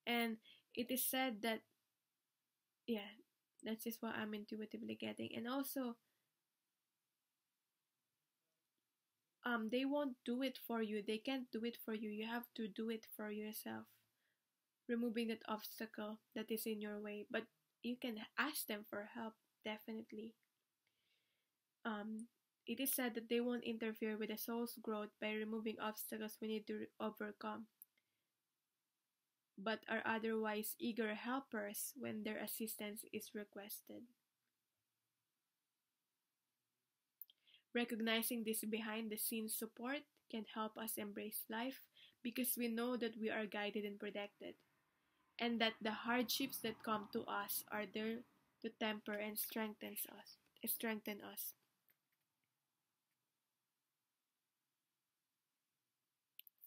And it is said that, yeah, that's just what I'm intuitively getting. And also, they won't do it for you. They can't do it for you. You have to do it for yourself. Removing that obstacle that is in your way. But you can ask them for help, definitely. Um, it is said that they won't interfere with the soul's growth by removing obstacles we need to overcome, but are otherwise eager helpers when their assistance is requested. Recognizing this behind the scenes support can help us embrace life because we know that we are guided and protected, and that the hardships that come to us are there to temper and strengthen us.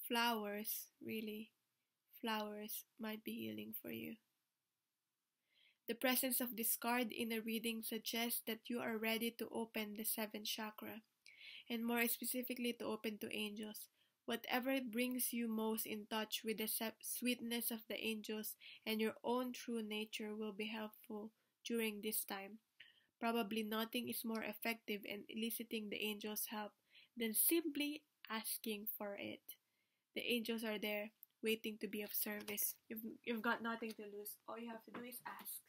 Flowers, really, flowers might be healing for you. The presence of this card in a reading suggests that you are ready to open the seventh chakra, and more specifically to open to angels. Whatever brings you most in touch with the sweetness of the angels and your own true nature will be helpful during this time. Probably nothing is more effective in eliciting the angels' help than simply asking for it. The angels are there waiting to be of service. You've got nothing to lose. All you have to do is ask,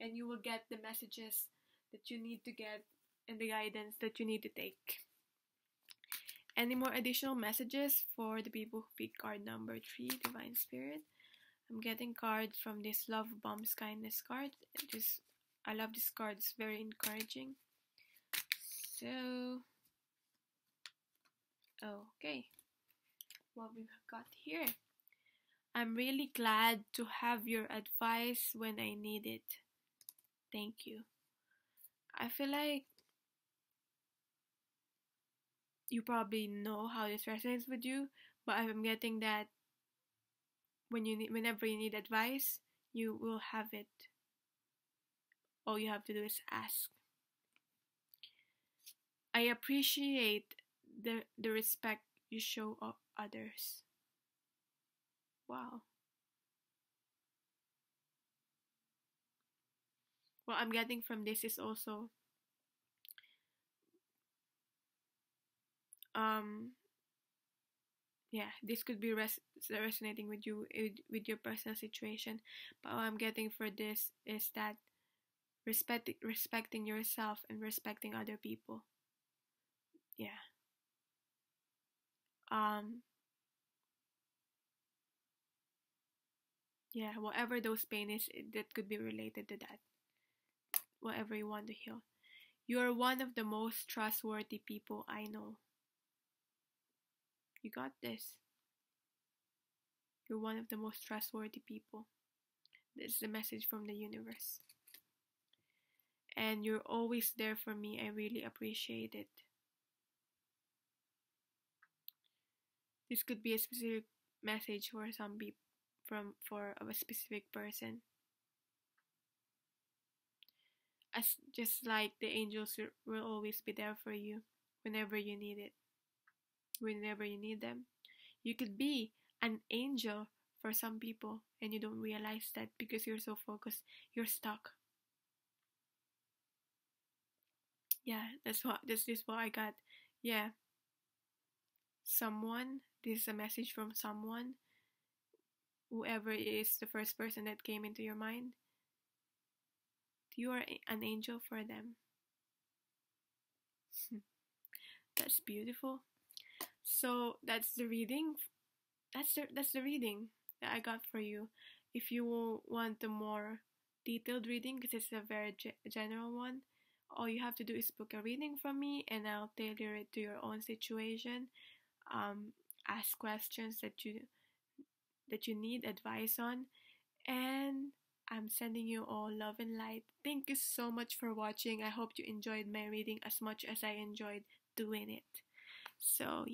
and you will get the messages that you need to get and the guidance that you need to take. Any more additional messages for the people who pick card number 3, Divine Spirit? I'm getting cards from this Love Bombs Kindness card. I love this card. It's very encouraging. So, okay. What we've got here. I'm really glad to have your advice when I need it. Thank you. I feel like you probably know how this resonates with you, but I'm getting that whenever you need advice, you will have it. All you have to do is ask. I appreciate the respect you show of others. Wow. What I'm getting from this is also this could be resonating with you with your personal situation, but what I'm getting for this is that respecting yourself and respecting other people. Whatever those pain is, that could be related to that. Whatever you want to heal. You are one of the most trustworthy people I know. You got this. You're one of the most trustworthy people. This is the message from the universe. And you're always there for me. I really appreciate it. This could be a specific message for some people, for a specific person. As just like the angels will always be there for you whenever you need it. Whenever you need them. You could be an angel for some people and you don't realize that because you're so focused, you're stuck. This is what I got. This is a message from someone, whoever is the first person that came into your mind. You are an angel for them. That's beautiful. So that's the reading. That's the reading that I got for you. If you want a more detailed reading, because it's a very general one, all you have to do is book a reading from me, and I'll tailor it to your own situation. Ask questions that you need advice on, and I'm sending you all love and light. Thank you so much for watching. I hope you enjoyed my reading as much as I enjoyed doing it. So